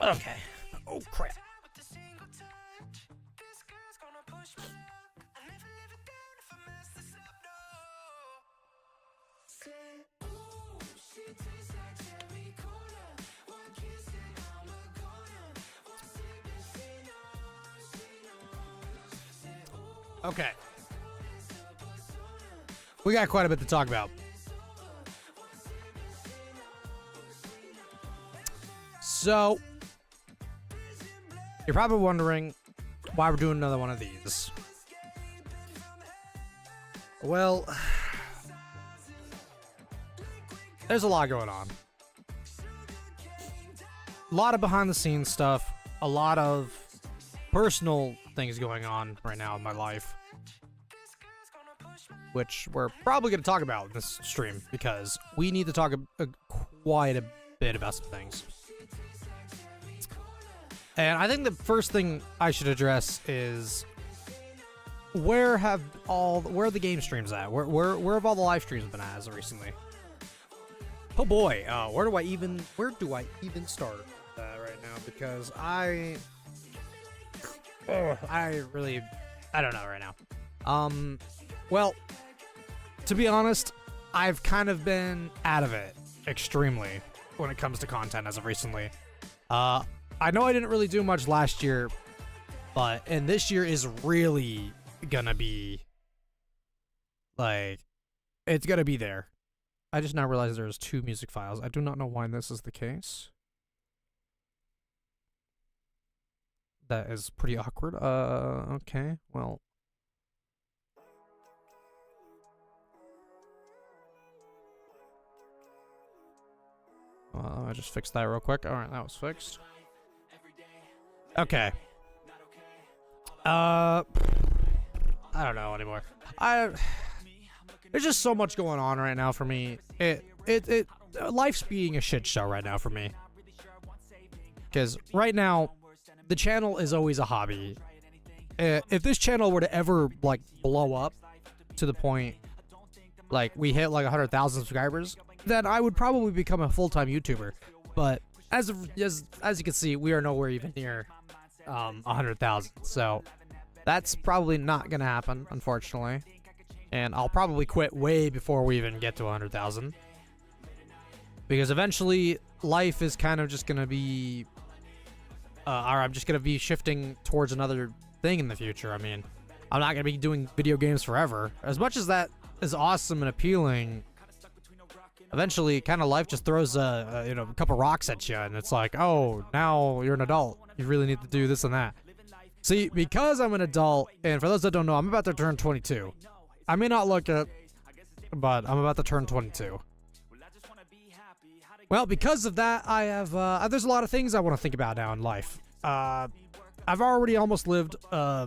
Okay. Oh, crap. Okay. We got quite a bit to talk about. So, you're probably wondering why we're doing another one of these. Well, there's a lot going on. A lot of behind the scenes stuff, a lot of personal things going on right now in my life, which we're probably going to talk about in this stream because we need to talk quite a bit about some things. And I think the first thing I should address is where are the game streams at? Where have all the live streams been at as of recently? Oh boy, where do I even start right now? Because I don't know right now. Well, to be honest, I've kind of been out of it extremely when it comes to content as of recently. I know I didn't really do much last year, and this year is really gonna be, like, it's gonna be there. I just now realized there's 2 music files. I do not know why this is the case. That is pretty awkward. Okay, well. I just fixed that real quick. Alright, that was fixed. Okay. I don't know anymore. There's just so much going on right now for me. Life's being a shit show right now for me. Because right now, the channel is always a hobby. If this channel were to ever, like, blow up to the point, like, we hit, like, 100,000 subscribers, then I would probably become a full-time YouTuber. But as you can see, we are nowhere even near 100,000. So that's probably not gonna happen, unfortunately. And I'll probably quit way before we even get to 100,000. Because eventually, life is kind of just gonna be... or I'm just gonna be shifting towards another thing in the future. I mean, I'm not gonna be doing video games forever. As much as that is awesome and appealing, eventually, kind of life just throws a couple rocks at you, and it's like, oh, now you're an adult. You really need to do this and that. See, because I'm an adult, and for those that don't know, I'm about to turn 22. I may not look it, but I'm about to turn 22. Well, because of that, I have there's a lot of things I want to think about now in life. I've already almost lived. I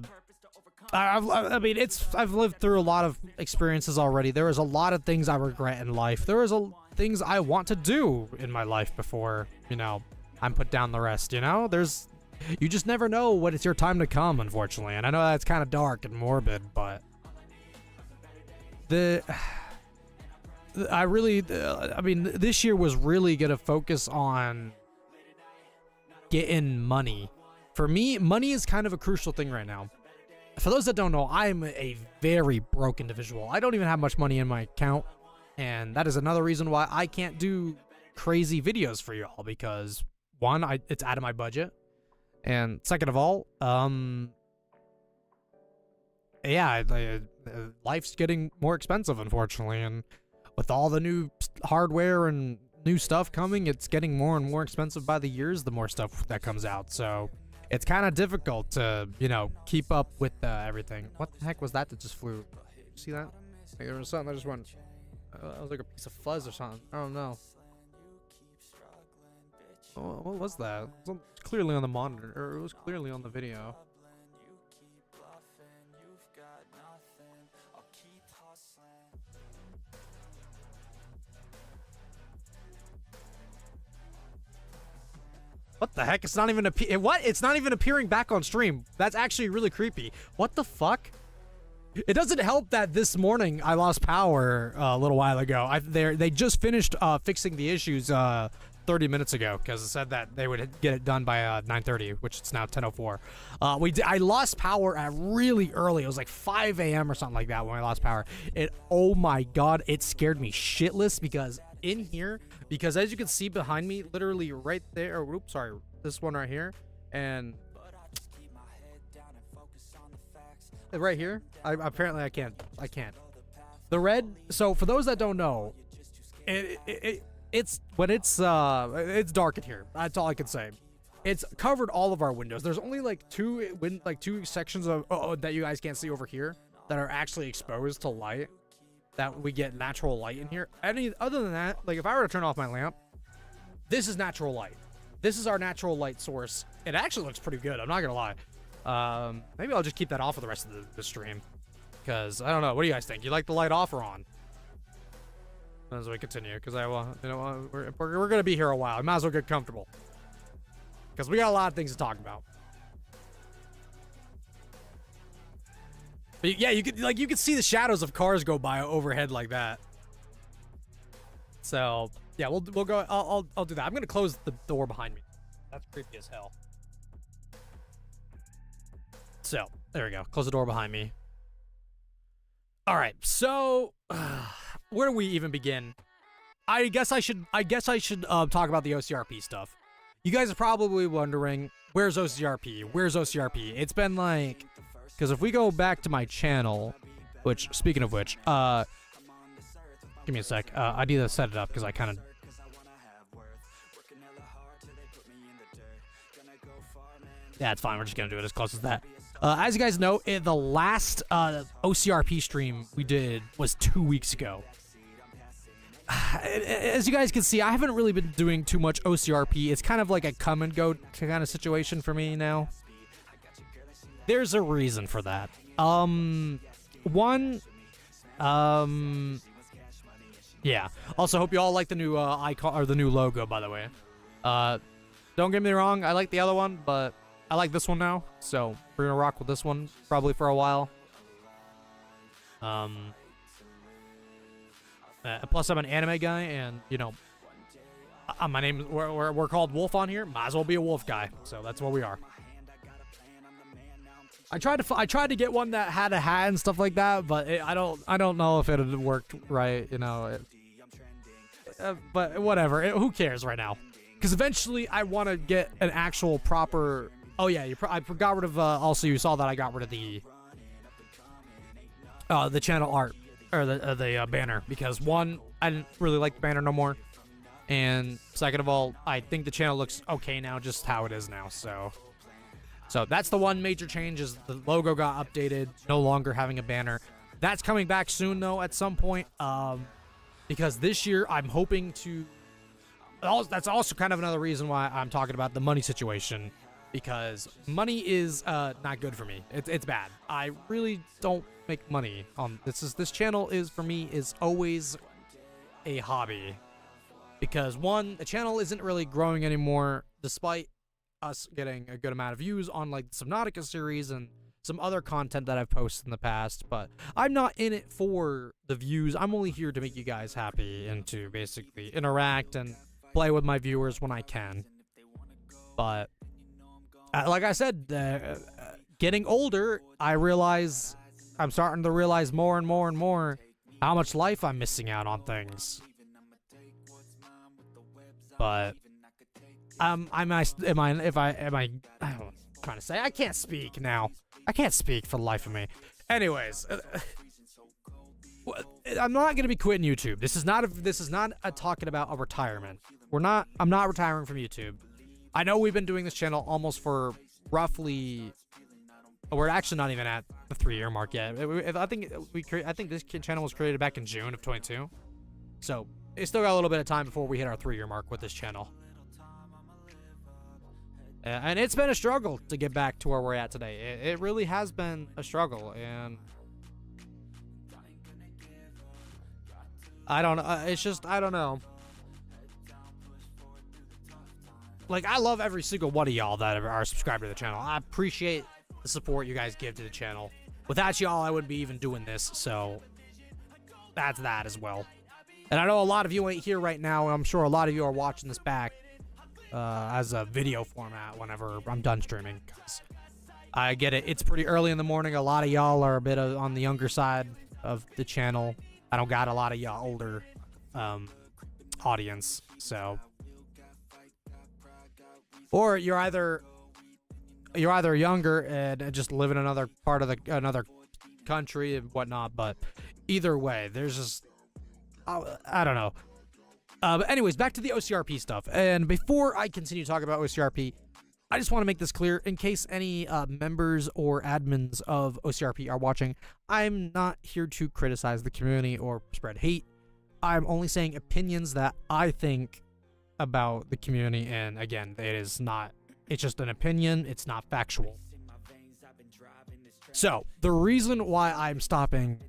mean, I've lived through a lot of experiences already. There is a lot of things I regret in life. There is things I want to do in my life before, you know, I'm put down the rest. You know, you just never know when it's your time to come, unfortunately. And I know that's kind of dark and morbid, but I mean, this year was really gonna focus on getting money. For me, money is kind of a crucial thing right now. For those that don't know, I'm a very broke individual. I don't even have much money in my account, and that is another reason why I can't do crazy videos for y'all, because one, it's out of my budget, and second of all, yeah, life's getting more expensive, unfortunately, and with all the new hardware and new stuff coming, it's getting more and more expensive by the years, the more stuff that comes out. So it's kind of difficult to, you know, keep up with everything. What the heck was that just flew? See that? Like, there was something that just went. It was like a piece of fuzz or something. I don't know. Oh, what was that? It was clearly on the monitor, or it was clearly on the video. What the heck? It's not even It's not even appearing back on stream. That's actually really creepy. What the fuck? It doesn't help that this morning I lost power a little while ago. They just finished fixing the issues 30 minutes ago, because it said that they would get it done by 9:30, which it's now 10:04. I lost power at really early. It was like 5 a.m. or something like that when I lost power. Oh my god, it scared me shitless, because in here, because as you can see behind me, literally right there, oops, sorry, this one right here, and right here, apparently I can't. The red, so for those that don't know, it's dark in here. That's all I can say. It's covered all of our windows. There's only like two sections of that you guys can't see over here that are actually exposed to light, that we get natural light in here. Other than that, like if I were to turn off my lamp, this is natural light. This is our natural light source. It actually looks pretty good, I'm not gonna lie. Maybe I'll just keep that off for the rest of the stream, because I don't know. What do you guys think? You like the light off or on? As we continue, because we're gonna be here a while. I might as well get comfortable, because we got a lot of things to talk about. But yeah, you could see the shadows of cars go by overhead like that. So yeah, we'll go. I'll do that. I'm gonna close the door behind me. That's creepy as hell. So there we go. Close the door behind me. All right. So where do we even begin? I guess I should talk about the OCRP stuff. You guys are probably wondering, where's OCRP? Where's OCRP? It's been like, because if we go back to my channel, which, speaking of which, give me a sec. I need to set it up, because I kind of. Yeah, it's fine. We're just gonna do it as close as that. As you guys know, the last OCRP stream we did was 2 weeks ago. As you guys can see, I haven't really been doing too much OCRP. It's kind of like a come and go kind of situation for me now. There's a reason for that. Yeah. Also, hope you all like the new icon, or the new logo, by the way. Don't get me wrong, I like the other one, but I like this one now, so we're gonna rock with this one probably for a while. Plus, I'm an anime guy, and you know, my name we're called Wolf on here. Might as well be a wolf guy, so that's what we are. I tried to get one that had a hat and stuff like that, but I don't know if it had worked right, you know. But whatever, who cares right now? Because eventually I want to get an actual proper. Oh yeah, I got rid of. Also, you saw that I got rid of the channel art, or the banner, because one, I didn't really like the banner no more, and second of all, I think the channel looks okay now, just how it is now. So that's the one major change, is the logo got updated, no longer having a banner. That's coming back soon, though, at some point. Because this year I'm hoping to. That's also kind of another reason why I'm talking about the money situation, because money is not good for me. It's bad. I really don't make money on this channel. Is for me is always a hobby, because one, the channel isn't really growing anymore, despite us getting a good amount of views on like the Subnautica series and some other content that I've posted in the past. But I'm not in it for the views. I'm only here to make you guys happy and to basically interact and play with my viewers when I can. But like I said, getting older, I'm starting to realize more and more and more how much life I'm missing out on things. But am I trying to say, I can't speak now. I can't speak for the life of me. Anyways, I'm not gonna be quitting YouTube. This is not a talking about a retirement. I'm not retiring from YouTube. I know we've been doing this channel almost for roughly. We're actually not even at the 3-year mark yet. I think this channel was created back in June of 22. So it's still got a little bit of time before we hit our 3-year mark with this channel. And it's been a struggle to get back to where we're at today. It really has been a struggle, and I don't know. It's just, I don't know. Like, I love every single one of y'all that are subscribed to the channel. I appreciate the support you guys give to the channel. Without y'all, I wouldn't be even doing this, so that's that as well. And I know a lot of you ain't here right now, and I'm sure a lot of you are watching this back as a video format whenever I'm done streaming. 'Cause I get it. It's pretty early in the morning. A lot of y'all are a bit on the younger side of the channel. I don't got a lot of y'all older audience, so. Or you're either younger and just live in another part of another country and whatnot. But either way, there's just I don't know. But anyways, back to the OCRP stuff. And before I continue talking about OCRP, I just want to make this clear in case any members or admins of OCRP are watching. I'm not here to criticize the community or spread hate. I'm only saying opinions that I think about the community, and again, it's just an opinion. It's not factual. So the reason why I'm stopping,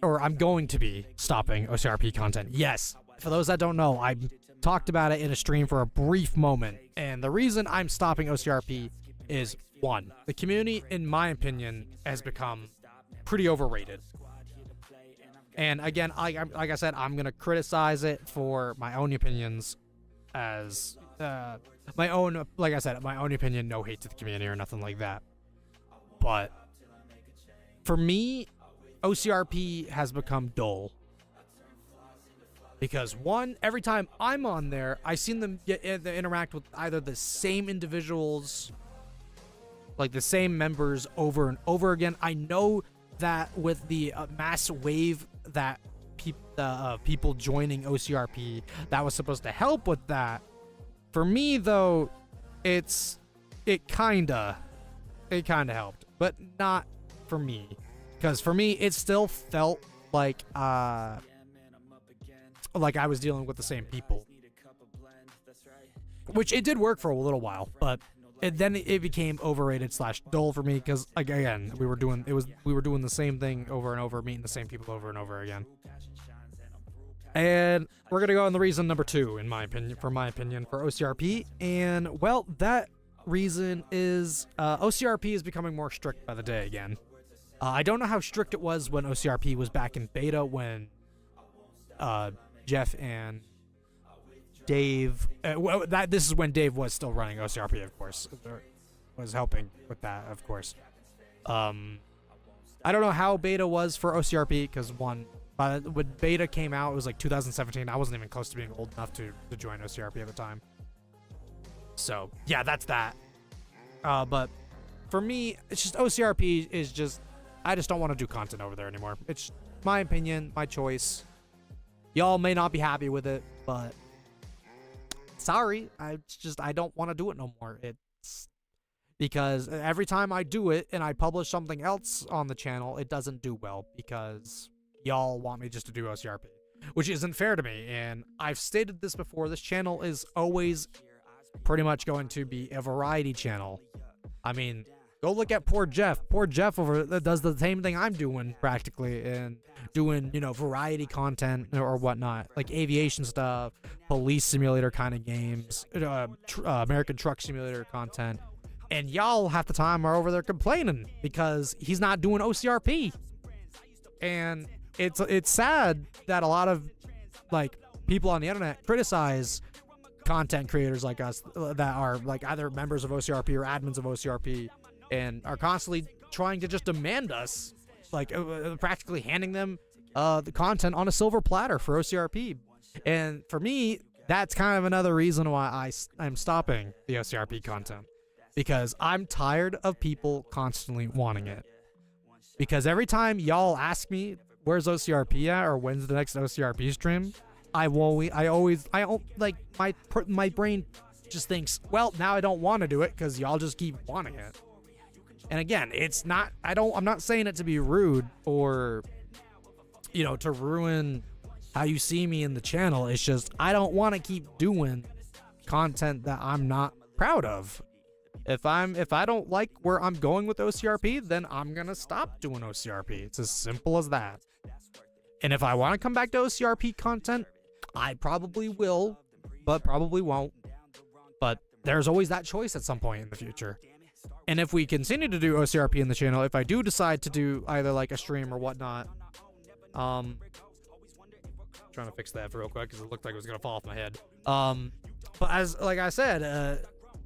or I'm going to be stopping OCRP content, yes, for those that don't know, I talked about it in a stream for a brief moment, and the reason I'm stopping OCRP is, one, the community, in my opinion, has become pretty overrated. And again, like I said, I'm gonna criticize it for my own opinions, as my own, like I said, my own opinion. No hate to the community or nothing like that. But for me, OCRP has become dull. Because one, every time I'm on there, I seen them interact with either the same individuals, like the same members over and over again. I know that with the mass wave that people joining OCRP, that was supposed to help with that. For me, though, it kinda helped, but not for me. Because for me, it still felt like I was dealing with the same people, which it did work for a little while, but then it became overrated / dull for me, because again, we were doing the same thing over and over, meeting the same people over and over again. And we're gonna go on the reason number 2, in my opinion, for OCRP, and well, that reason is OCRP is becoming more strict by the day again. I don't know how strict it was when OCRP was back in beta, when Jeff and Dave, this is when Dave was still running OCRP, of course, was helping with that, of course. I don't know how beta was for OCRP, because when beta came out, it was like 2017. I wasn't even close to being old enough to join OCRP at the time. So yeah, that's that. But for me, it's just OCRP is just, I just don't want to do content over there anymore. It's my opinion, my choice. Y'all may not be happy with it, but sorry, I don't want to do it no more. because every time I do it and I publish something else on the channel, it doesn't do well because y'all want me just to do OCRP, which isn't fair to me. And I've stated this before, this channel is always pretty much going to be a variety channel. I mean, go look at poor Jeff. Poor Jeff over does the same thing I'm doing practically, and doing, you know, variety content or whatnot, like aviation stuff, police simulator kind of games, American truck simulator content. And y'all half the time are over there complaining because he's not doing OCRP. And it's sad that a lot of like people on the internet criticize content creators like us that are like either members of OCRP or admins of OCRP, and are constantly trying to just demand us, like practically handing them the content on a silver platter for OCRP. And for me, that's kind of another reason why I'm stopping the OCRP content, because I'm tired of people constantly wanting it. Because every time y'all ask me where's OCRP at or when's the next OCRP stream, I like my brain just thinks, well, now I don't want to do it because y'all just keep wanting it. And again, it's not, I'm not saying it to be rude or, you know, to ruin how you see me in the channel. It's just, I don't want to keep doing content that I'm not proud of. If I don't like where I'm going with OCRP, then I'm going to stop doing OCRP. It's as simple as that. And if I want to come back to OCRP content, I probably will, but probably won't. But there's always that choice at some point in the future. And if we continue to do OCRP in the channel, if I do decide to do either like a stream or whatnot, trying to fix that real quick because it looked like it was gonna fall off my head. But as like I said,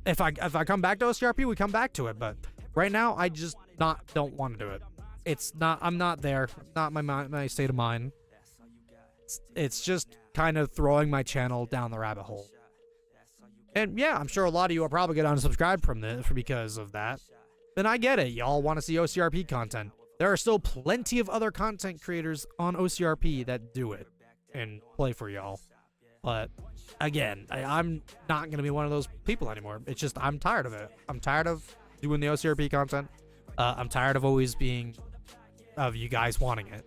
if I come back to OCRP, we come back to it. But right now, I just don't want to do it. It's not. I'm not there. Not my state of mind. It's just kind of throwing my channel down the rabbit hole. And yeah, I'm sure a lot of you are probably going to unsubscribe from this because of that. Then I get it. Y'all want to see OCRP content. There are still plenty of other content creators on OCRP that do it and play for y'all. But again, I'm not going to be one of those people anymore. It's just, I'm tired of it. I'm tired of doing the OCRP content. I'm tired of always being, of you guys wanting it.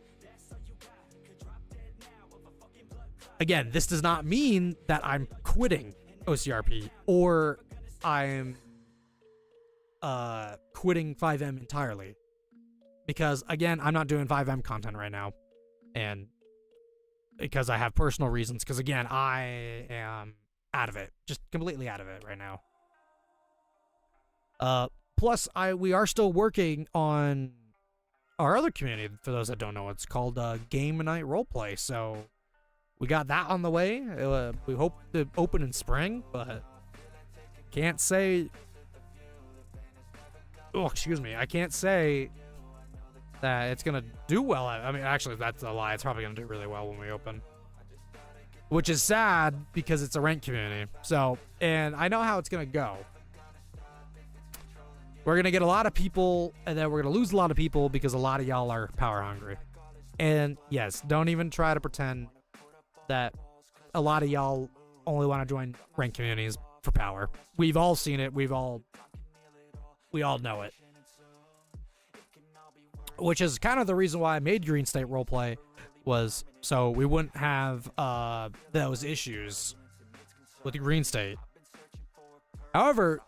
Again, this does not mean that I'm quitting OCRP or I'm quitting 5M entirely, because again, I'm not doing 5M content right now, and because I have personal reasons, because again, I am out of it, just completely out of it right now. Plus we are still working on our other community. For those that don't know, it's called Game Night Roleplay, so we got that on the way. We hope to open in spring, but can't say. Oh, excuse me. I can't say that it's gonna do well. I mean, actually, that's a lie. It's probably gonna do really well when we open, which is sad because it's a ranked community. So, and I know how it's gonna go. We're gonna get a lot of people, and then we're gonna lose a lot of people because a lot of y'all are power hungry. And yes, don't even try to pretend that a lot of y'all only want to join ranked communities for power. We've all seen it. We all know it. Which is kind of the reason why I made Green State Roleplay, was so we wouldn't have those issues with Green State. However,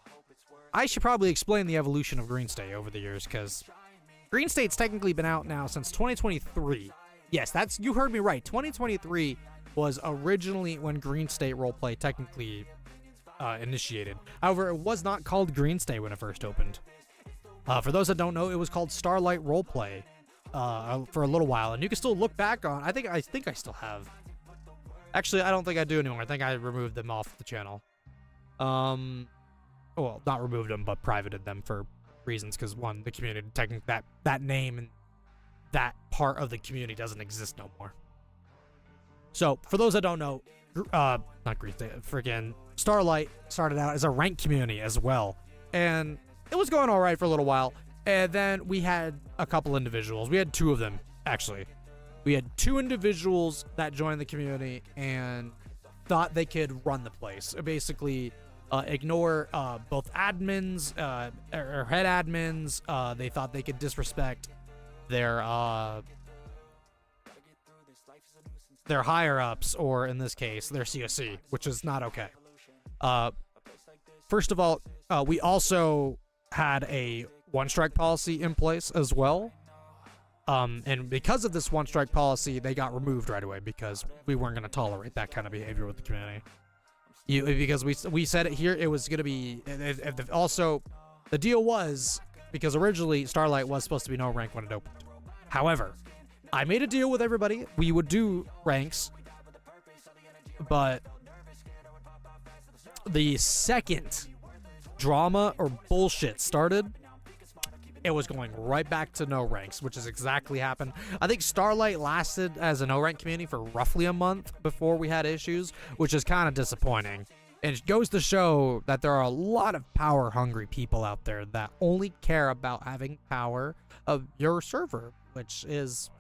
I should probably explain the evolution of Green State over the years, because Green State's technically been out now since 2023. Yes, you heard me right. 2023 was originally when Green State Roleplay technically initiated. However, it was not called Green State when it first opened. For those that don't know, it was called Starlight Roleplay for a little while, and you can still look back on. I think I still have. Actually, I don't think I do anymore. I think I removed them off the channel. Well, not removed them, but privated them for reasons, because one, the community, technically that name and that part of the community doesn't exist no more. So, for those that don't know, not Green State, freaking Starlight started out as a ranked community as well. And it was going all right for a little while. And then we had a couple individuals. We had two of them, actually. We had two individuals that joined the community and thought they could run the place. Basically, ignore both admins, or head admins. They thought they could disrespect their higher ups, or in this case, their CSC, which is not okay. First of all, we also had a one-strike policy in place as well. And because of this one-strike policy, they got removed right away because we weren't going to tolerate that kind of behavior with the community. Because we said it here, it was going to be... Also, the deal was, because originally Starlight was supposed to be no rank when it opened. However, I made a deal with everybody. We would do ranks, but the second drama or bullshit started, it was going right back to no ranks, which is exactly happened. I think Starlight lasted as a no rank community for roughly a month before we had issues, which is kind of disappointing. And it goes to show that there are a lot of power hungry people out there that only care about having power of your server, which is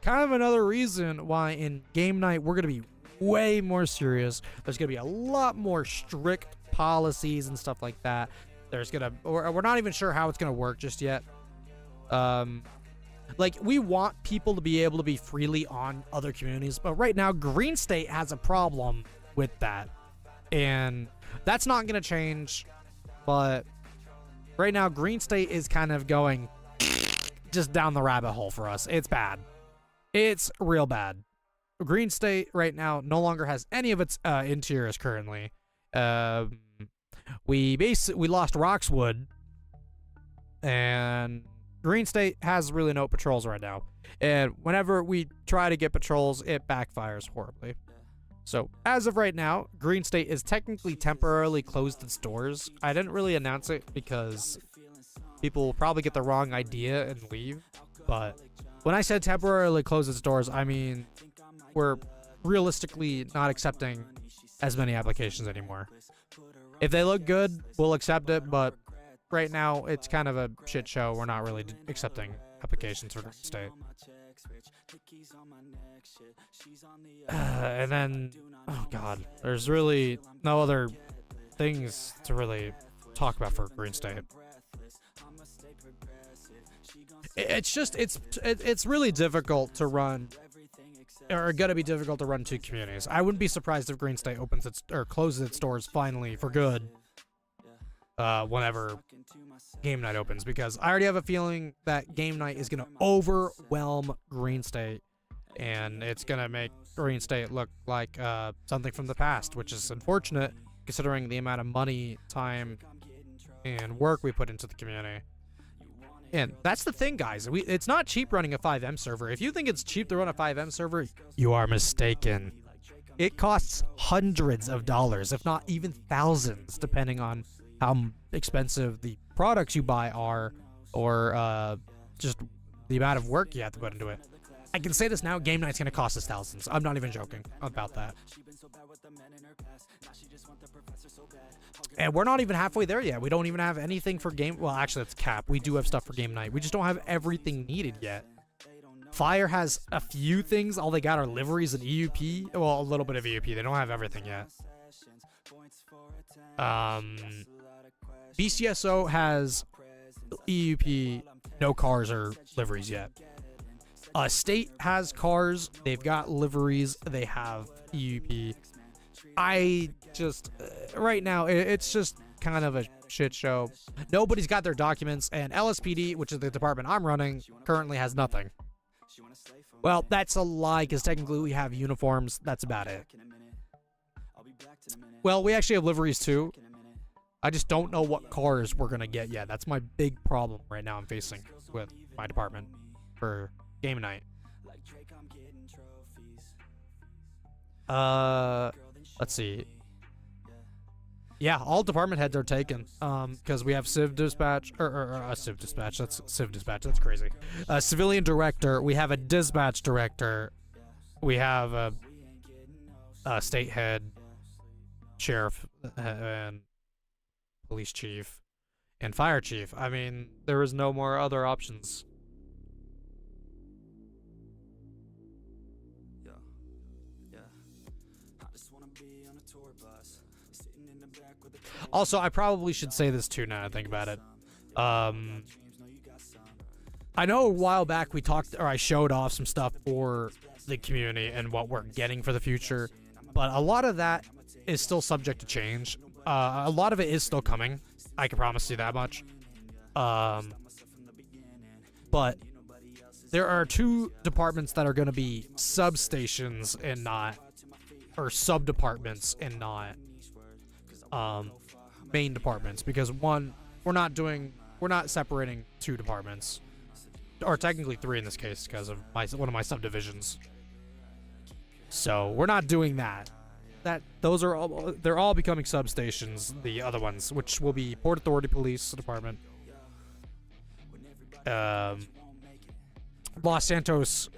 kind of another reason why in game night we're going to be way more serious. There's going to be a lot more strict policies and stuff like that. We're not even sure how it's gonna work just yet. Like, we want people to be able to be freely on other communities, but right now Green State has a problem with that, and that's not gonna change. But right now Green State is kind of going just down the rabbit hole for us. It's bad. It's real bad. Green State right now no longer has any of its interiors currently. We lost Roxwood, and Green State has really no patrols right now. And whenever we try to get patrols, it backfires horribly. So as of right now, Green State is technically temporarily closed its doors. I didn't really announce it because people will probably get the wrong idea and leave. But when I said temporarily close its doors, I mean we're realistically not accepting as many applications anymore. If they look good, we'll accept it, but right now it's kind of a shit show. We're not really accepting applications for Green State. And then, oh god, there's really no other things to really talk about for Green State. It's just, it's really difficult to run, or gonna be difficult to run two communities. I wouldn't be surprised if Green State opens its, or closes its doors finally for good, whenever game night opens, because I already have a feeling that game night is gonna overwhelm Green State, and it's gonna make Green State look like something from the past, which is unfortunate considering the amount of money, time, and work we put into the community. And that's the thing, guys. It's not cheap running a 5M server. If you think it's cheap to run a 5M server, you are mistaken. It costs hundreds of dollars, if not even thousands, depending on how expensive the products you buy are, or just the amount of work you have to put into it. I can say this now, game night's gonna cost us thousands. I'm not even joking about that. And we're not even halfway there yet. We don't even have anything for game... Well, actually, that's cap. We do have stuff for game night. We just don't have everything needed yet. Fire has a few things. All they got are liveries and EUP. Well, a little bit of EUP. They don't have everything yet. BCSO has EUP, no cars or liveries yet. State has cars. They've got liveries. They have EUP. I just... right now, it's just kind of a shit show. Nobody's got their documents, and LSPD, which is the department I'm running, currently has nothing. Well, that's a lie, because technically we have uniforms. That's about it. Well, we actually have liveries too. I just don't know what cars we're gonna get yet. That's my big problem right now I'm facing with my department for game night. Let's see. Yeah, all department heads are taken, because we have Civ Dispatch, or Civ Dispatch, that's Civ Dispatch, that's crazy. Civilian Director, we have a Dispatch Director, we have a State Head, Sheriff, and Police Chief, and Fire Chief. I mean, there is no more other options. Also, I probably should say this too now that I think about it. I know a while back we talked, or I showed off some stuff for the community and what we're getting for the future, but a lot of that is still subject to change. A lot of it is still coming. I can promise you that much. But there are 2 departments that are going to be substations and not, or sub-departments and not main departments, because one, we're not separating 2 departments, or technically 3 in this case because of one of my subdivisions. So we're not doing that. They're all becoming substations. The other ones, which will be Port Authority Police Department, Los Santos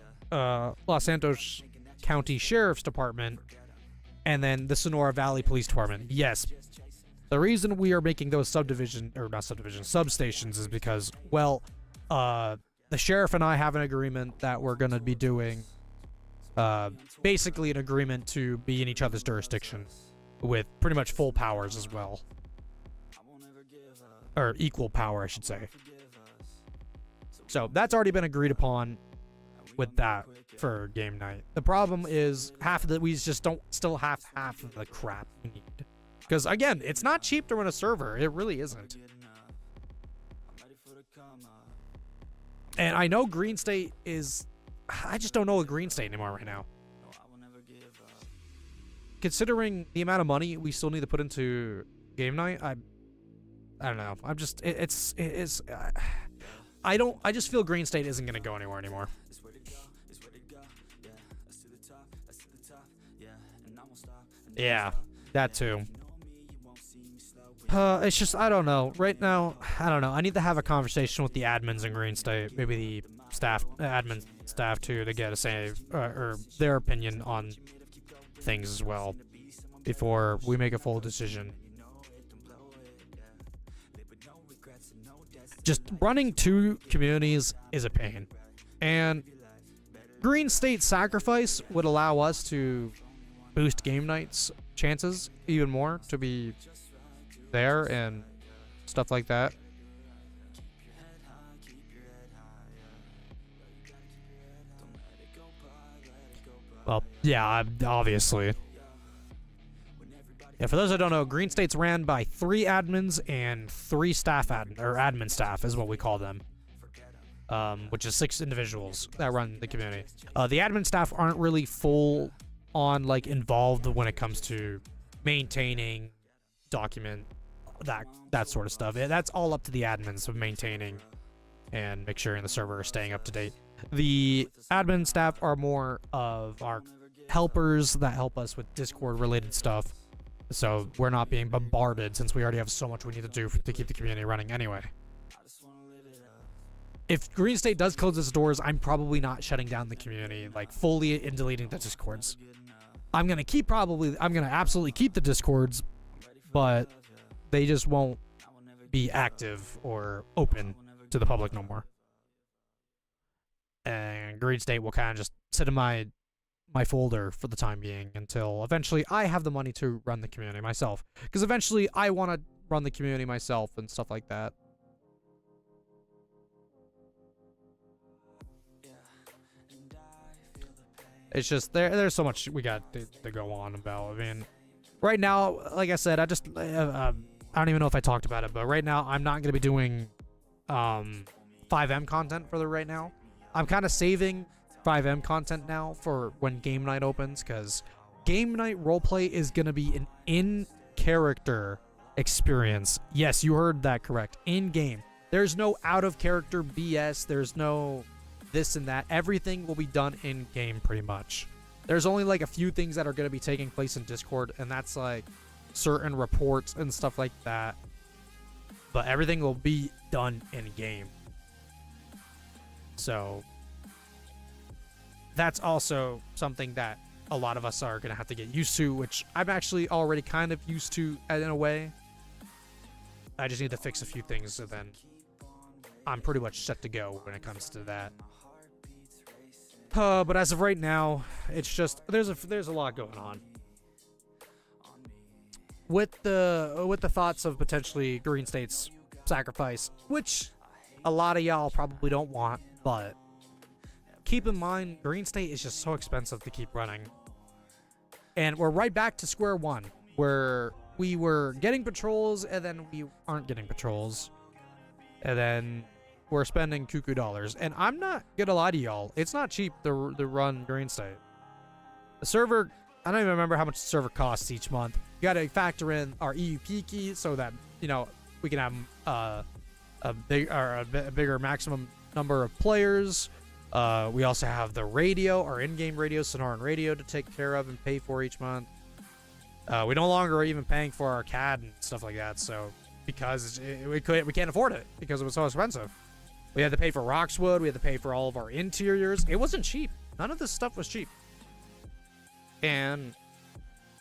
County Sheriff's Department, and then the Sonora Valley Police Department. Yes. The reason we are making those substations is because, well, the sheriff and I have an agreement that we're going to be doing, basically an agreement to be in each other's jurisdiction with pretty much full powers as well. Or equal power, I should say. So that's already been agreed upon with that for game night. The problem is we just don't still have half of the crap we need. Because again, it's not cheap to run a server. It really isn't. And I know Green State is... I just don't know a Green State anymore right now. Considering the amount of money we still need to put into game night, I don't know. I'm just... I just feel Green State isn't going to go anywhere anymore. Yeah, that too. It's just, I don't know. Right now, I don't know. I need to have a conversation with the admins in Green State, maybe the admin staff too, to get a say, or their opinion on things as well, before we make a full decision. Just running 2 communities is a pain. And Green State Sacrifice would allow us to boost game night's chances even more to be there and stuff like that. Well, yeah, obviously. Yeah, for those that don't know, Green State's ran by 3 admins and 3 admin staff is what we call them. Which is 6 individuals that run the community. The admin staff aren't really full on, like, involved when it comes to maintaining, document, that sort of stuff. That's all up to the admins of maintaining and make sure the server is staying up to date. The admin staff are more of our helpers that help us with Discord related stuff, so we're not being bombarded since we already have so much we need to do to keep the community running anyway. If Green State does close its doors, I'm probably not shutting down the community, like, fully and deleting the Discords. I'm gonna absolutely keep the Discords, but they just won't be active or open to the public no more. And Green State will kind of just sit in my folder for the time being until eventually I have the money to run the community myself. Because eventually I want to run the community myself and stuff like that. It's just, there's so much we got to go on about. I mean, right now, like I said, I don't even know if I talked about it, but right now I'm not going to be doing 5M content for right now. I'm kind of saving 5M content now for when game night opens, because game night roleplay is going to be an in-character experience. Yes, you heard that correct. In-game. There's no out-of-character BS. There's no this and that. Everything will be done in-game pretty much. There's only like a few things that are going to be taking place in Discord, and that's like certain reports and stuff like that. But everything will be done in-game. So that's also something that a lot of us are going to have to get used to, which I'm actually already kind of used to in a way. I just need to fix a few things, and then I'm pretty much set to go when it comes to that. But as of right now, it's just there's a lot going on. with the thoughts of potentially Green State's sacrifice, which a lot of y'all probably don't want, but keep in mind, Green State is just so expensive to keep running. And we're right back to square one, where we were getting patrols, and then we aren't getting patrols. And then we're spending cuckoo dollars. And I'm not gonna lie to y'all, it's not cheap to run Green State. The server, I don't even remember how much the server costs each month. You gotta factor in our EUP key so that, you know, we can have a bigger maximum number of players. We also have the radio, our in-game radio, Sonoran radio, to take care of and pay for each month. We no longer are even paying for our CAD and stuff like that, so because we can't afford it because it was so expensive. We had to pay for Roxwood. We had to pay for all of our interiors. It wasn't cheap. None of this stuff was cheap. And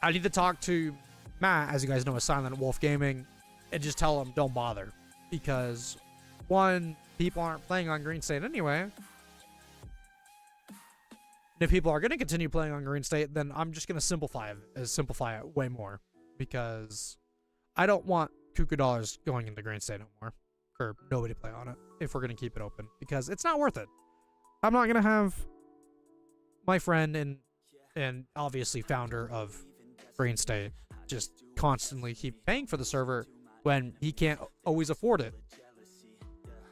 I need to talk to Matt, as you guys know, is Silent Wolf Gaming, and just tell him don't bother, because one, people aren't playing on Green State anyway. If people are going to continue playing on Green State, then I'm just going to simplify it way more, because I don't want cuckoo dollars going into Green State no more, or nobody play on it if we're going to keep it open, because it's not worth it. I'm not going to have my friend and obviously founder of Green State just constantly keep paying for the server when he can't always afford it.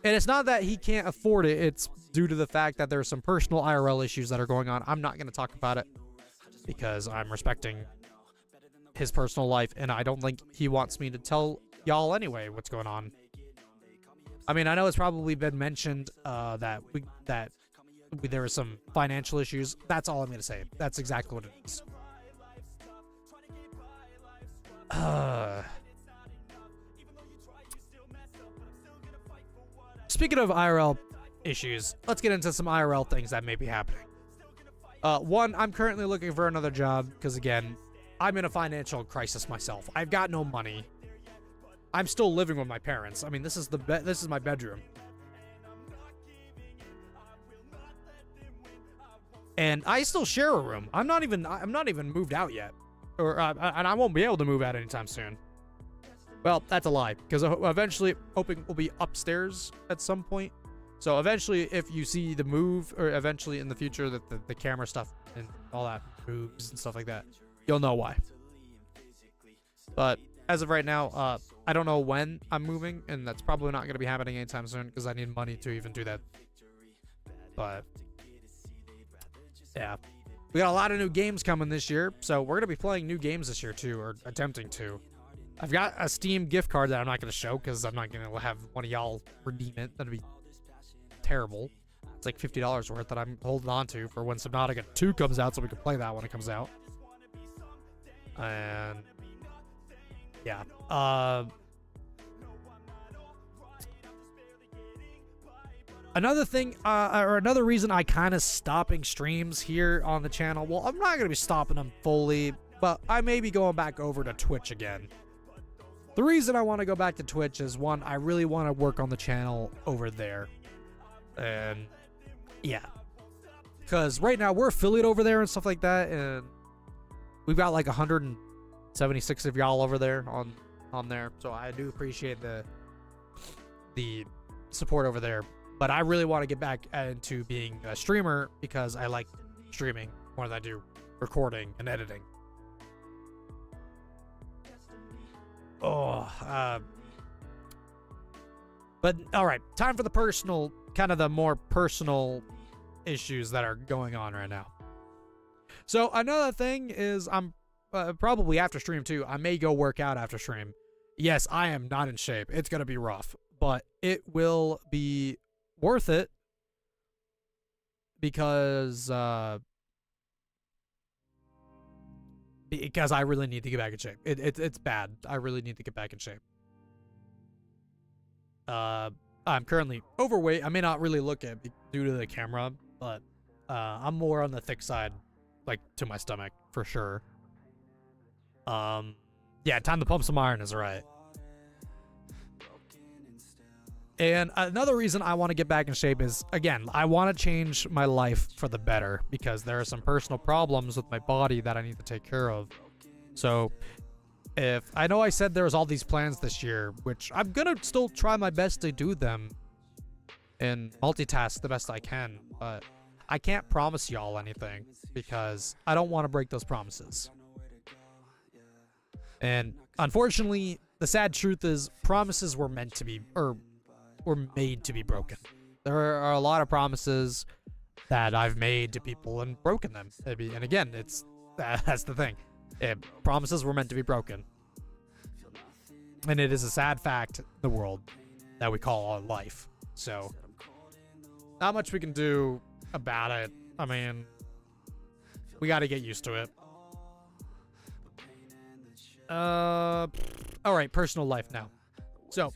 And it's not that he can't afford it, it's due to the fact that there's some personal IRL issues that are going on. I'm not going to talk about it because I'm respecting his personal life, and I don't think he wants me to tell y'all anyway what's going on. I mean, I know it's probably been mentioned that there were some financial issues. That's all I'm going to say. That's exactly what it is. Speaking of IRL issues, let's get into some IRL things that may be happening. One, I'm currently looking for another job because, again, I'm in a financial crisis myself. I've got no money. I'm still living with my parents. I mean, this is my bedroom. And I still share a room. I'm not even moved out yet. And I won't be able to move out anytime soon. Well, that's a lie, because eventually hoping we'll be upstairs at some point. So eventually, if you see the move, or eventually in the future that the camera stuff and all that moves and stuff like that, you'll know why. But as of right now, I don't know when I'm moving, and that's probably not going to be happening anytime soon because I need money to even do that. But yeah, we got a lot of new games coming this year, so we're going to be playing new games this year too, or attempting to. I've got a Steam gift card that I'm not going to show because I'm not going to have one of y'all redeem it. That'd be terrible. It's like $50 worth that I'm holding on to for when Subnautica 2 comes out, so we can play that when it comes out. And yeah, another thing, or another reason I kind of stopping streams here on the channel. Well, I'm not gonna be stopping them fully, but I may be going back over to Twitch again. The reason I want to go back to Twitch is, one, I really want to work on the channel over there. And yeah, because right now we're affiliate over there and stuff like that, and we've got like 176 of y'all over there on there, so I do appreciate the support over there. But I really want to get back into being a streamer because I like streaming more than I do recording and editing. But all right, time for the personal, kind of the more personal issues that are going on right now. So another thing is, I'm probably after stream too, I may go work out after stream. Yes, I am not in shape. It's going to be rough, but it will be worth it because I really need to get back in shape. It's bad. I really need to get back in shape. I'm currently overweight. I may not really look it due to the camera, but I'm more on the thick side, like to my stomach for sure. Yeah, time to pump some iron is right. And another reason I want to get back in shape is, again, I want to change my life for the better because there are some personal problems with my body that I need to take care of. So if I know I said there was all these plans this year, which I'm gonna still try my best to do them and multitask the best I can, but I can't promise y'all anything because I don't want to break those promises. And unfortunately, the sad truth is promises were meant to be, or were made to be broken. There are a lot of promises that I've made to people and broken them. And again, that's the thing. Promises were meant to be broken. And it is a sad fact in the world that we call our life. So, not much we can do about it. I mean, we got to get used to it. Alright, personal life now. So,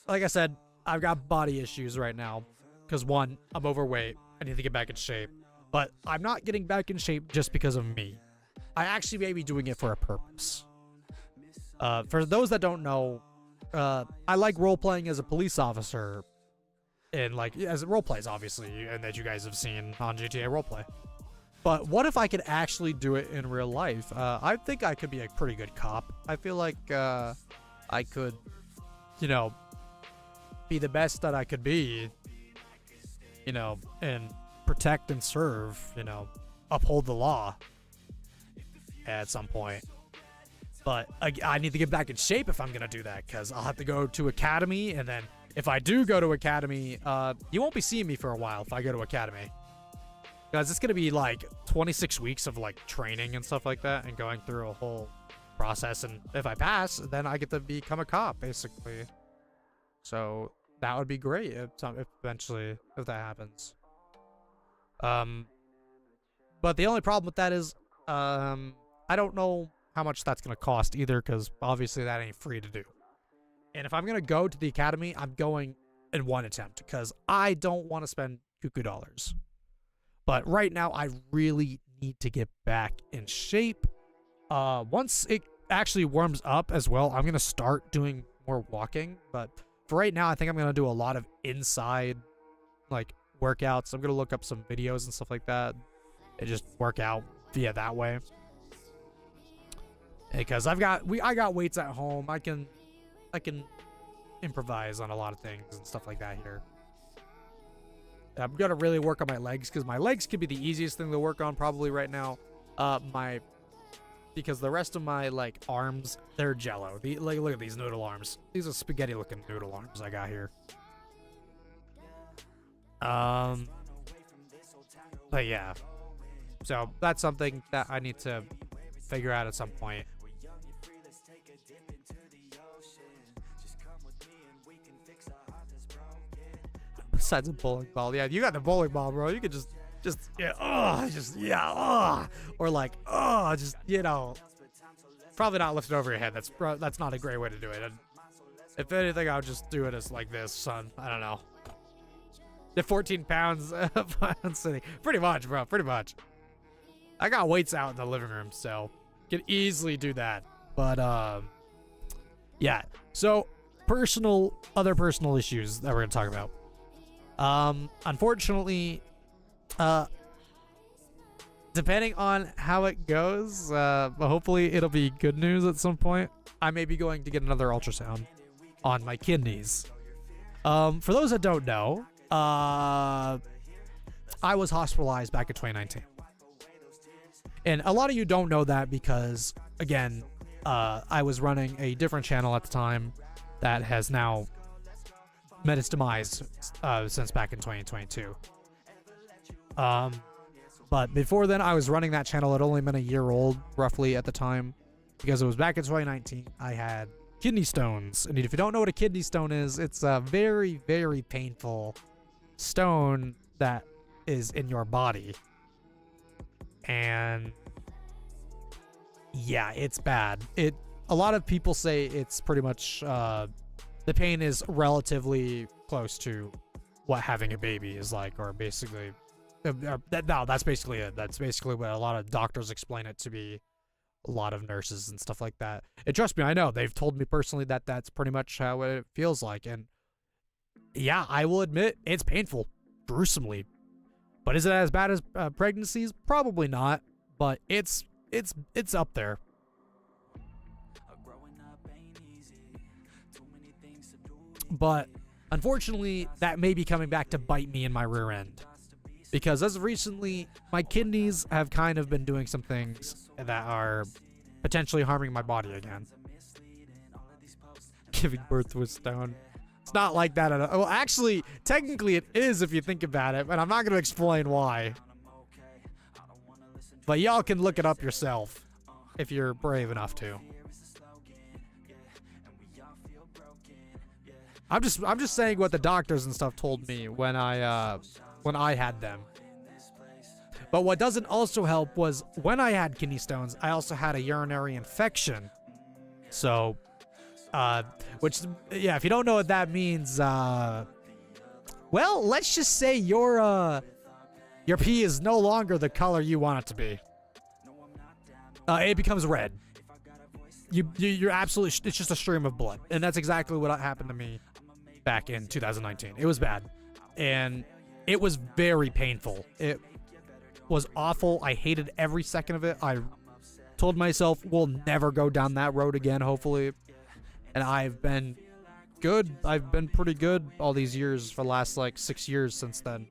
like I said, I've got body issues right now. Because one, I'm overweight. I need to get back in shape. But I'm not getting back in shape just because of me. I actually may be doing it for a purpose. For those that don't know, I like role-playing as a police officer. And like, as role-plays, obviously, and that you guys have seen on GTA Roleplay. But what if I could actually do it in real life? I think I could be a pretty good cop. I feel like I could, you know, be the best that I could be, you know, and protect and serve, you know, uphold the law at some point. But I need to get back in shape if I'm going to do that, because I'll have to go to academy, and then if I do go to academy, you won't be seeing me for a while if I go to academy. Because it's going to be like 26 weeks of like training and stuff like that and going through a whole process. And if I pass, then I get to become a cop, basically. So that would be great if eventually, if that happens. But the only problem with that is, I don't know how much that's going to cost either, because obviously that ain't free to do. And if I'm going to go to the academy, I'm going in one attempt, because I don't want to spend cuckoo dollars. But right now, I really need to get back in shape. Once it actually warms up as well, I'm going to start doing more walking. But for right now, I think I'm going to do a lot of inside, like, workouts. I'm going to look up some videos and stuff like that and just work out via that way. Because I got weights at home. I can improvise on a lot of things and stuff like that here. I'm gonna really work on my legs, because my legs could be the easiest thing to work on probably right now. Because the rest of my like arms, they're jello. Like, look at these noodle arms. These are spaghetti looking noodle arms I got here. But yeah, so that's something that I need to figure out at some point. Besides a bowling ball, yeah, you got the bowling ball, bro. You could just or like, just, you know, probably not lift it over your head. That's not a great way to do it. And if anything, I would just do it as like this, son. I don't know. The 14 pounds sitting, pretty much, bro. Pretty much. I got weights out in the living room, so could easily do that. But yeah. So other personal issues that we're gonna talk about. Unfortunately, depending on how it goes, hopefully it'll be good news at some point. I may be going to get another ultrasound on my kidneys. For those that don't know, I was hospitalized back in 2019. And a lot of you don't know that because, again, I was running a different channel at the time that has now met its demise since back in 2022. But before then, I was running that channel. It had only been a year old, roughly, at the time, because it was back in 2019. I had kidney stones. And if you don't know what a kidney stone is, it's a very, very painful stone that is in your body. And yeah, it's bad. A lot of people say it's pretty much the pain is relatively close to what having a baby is like, or basically, that's basically it. That's basically what a lot of doctors explain it to be, a lot of nurses and stuff like that. And trust me, I know, they've told me personally that that's pretty much how it feels like. And yeah, I will admit, it's painful, gruesomely. But is it as bad as pregnancies? Probably not, but it's up there. But unfortunately, that may be coming back to bite me in my rear end. Because as of recently, my kidneys have kind of been doing some things that are potentially harming my body again. Giving birth to a stone. It's not like that at all. Well, actually, technically it is if you think about it, but I'm not going to explain why. But y'all can look it up yourself if you're brave enough to. I'm just saying what the doctors and stuff told me when I had them. But what doesn't also help was when I had kidney stones, I also had a urinary infection. So, which, yeah, if you don't know what that means, well, let's just say your pee is no longer the color you want it to be. It becomes red. You're absolutely, it's just a stream of blood. And that's exactly what happened to me back in 2019. It was bad. And it was very painful. It was awful. I hated every second of it. I told myself we'll never go down that road again, hopefully. And I've been good. I've been pretty good all these years for the last, like, 6 years since then.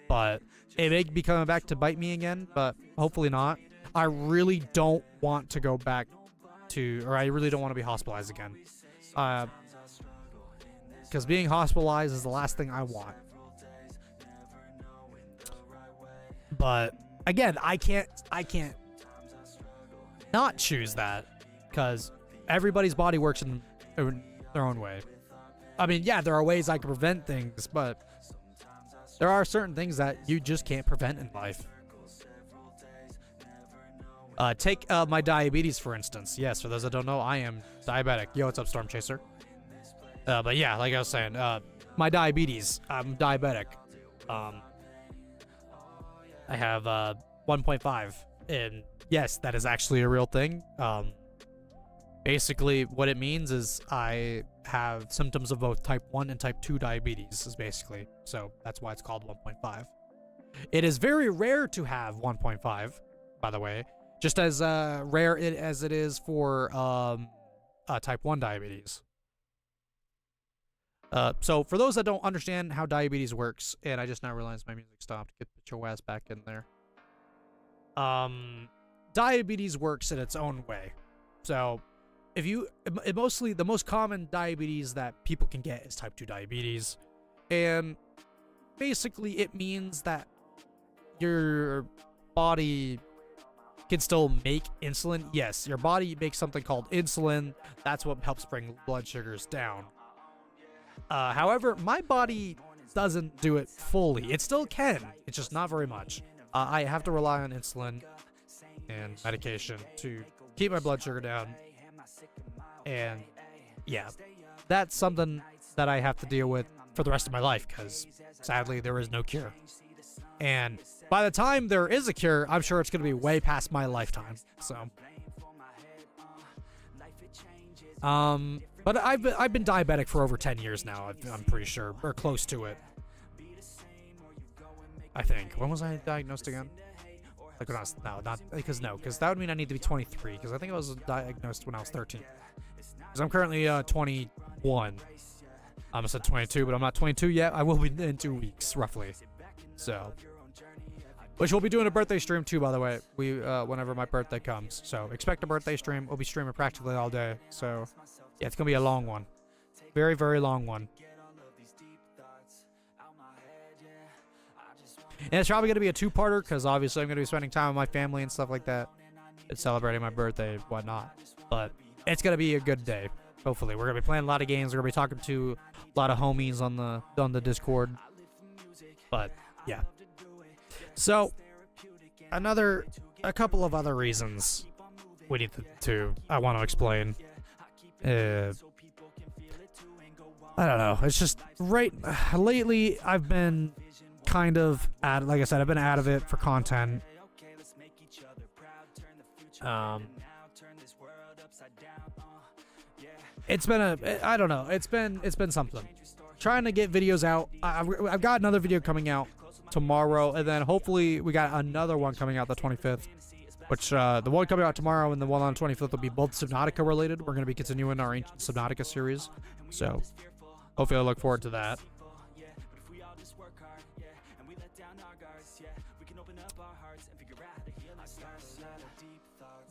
But it may be coming back to bite me again, but hopefully not. I really don't want to go back to, or I really don't want to be hospitalized again. Because being hospitalized is the last thing I want. But again, I can't not choose that, because everybody's body works in their own way. I mean, yeah, there are ways I can prevent things, but there are certain things that you just can't prevent in life. Take my diabetes, for instance. Yes, for those that don't know, I am diabetic. Yo, what's up, Storm Chaser? But yeah, like I was saying, my diabetes, I'm diabetic. I have 1.5, and yes, that is actually a real thing. Basically, what it means is I have symptoms of both type 1 and type 2 diabetes, is basically. So that's why it's called 1.5. It is very rare to have 1.5, by the way. Just as rare as it is for type 1 diabetes. So for those that don't understand how diabetes works, and I just now realized my music stopped. Get your ass back in there. Diabetes works in its own way. So if you, mostly the most common diabetes that people can get is type 2 diabetes. And basically it means that your body can still make insulin. Yes, your body makes something called insulin. That's what helps bring blood sugars down. However, my body doesn't do it fully. It still can. It's just not very much. I have to rely on insulin and medication to keep my blood sugar down. And yeah, that's something that I have to deal with for the rest of my life, because sadly there is no cure. And by the time there is a cure, I'm sure it's going to be way past my lifetime. So, but I've been diabetic for over 10 years now. I'm pretty sure, or close to it. I think. When was I diagnosed again? Like when I was, because that would mean I need to be 23, because I think I was diagnosed when I was 13. Because I'm currently 21. I almost said 22, but I'm not 22 yet. I will be in 2 weeks, roughly. So, which we'll be doing a birthday stream too, by the way. We whenever my birthday comes. So expect a birthday stream. We'll be streaming practically all day. So yeah, it's gonna be a long one. Very, very long one. And it's probably gonna be a two-parter, because obviously I'm gonna be spending time with my family and stuff like that. And celebrating my birthday and whatnot. But it's gonna be a good day. Hopefully. We're gonna be playing a lot of games. We're gonna be talking to a lot of homies on the Discord. But yeah. So a couple of other reasons we need I want to explain. I don't know. It's just lately I've been kind of like I said, I've been out of it for content. It's been I don't know. It's been something. Trying to get videos out. I've got another video coming out tomorrow, and then hopefully we got another one coming out the 25th. which the one coming out tomorrow and the one on 25th will be both Subnautica related. We're going to be continuing our Ancient Subnautica series, so hopefully I look forward to that.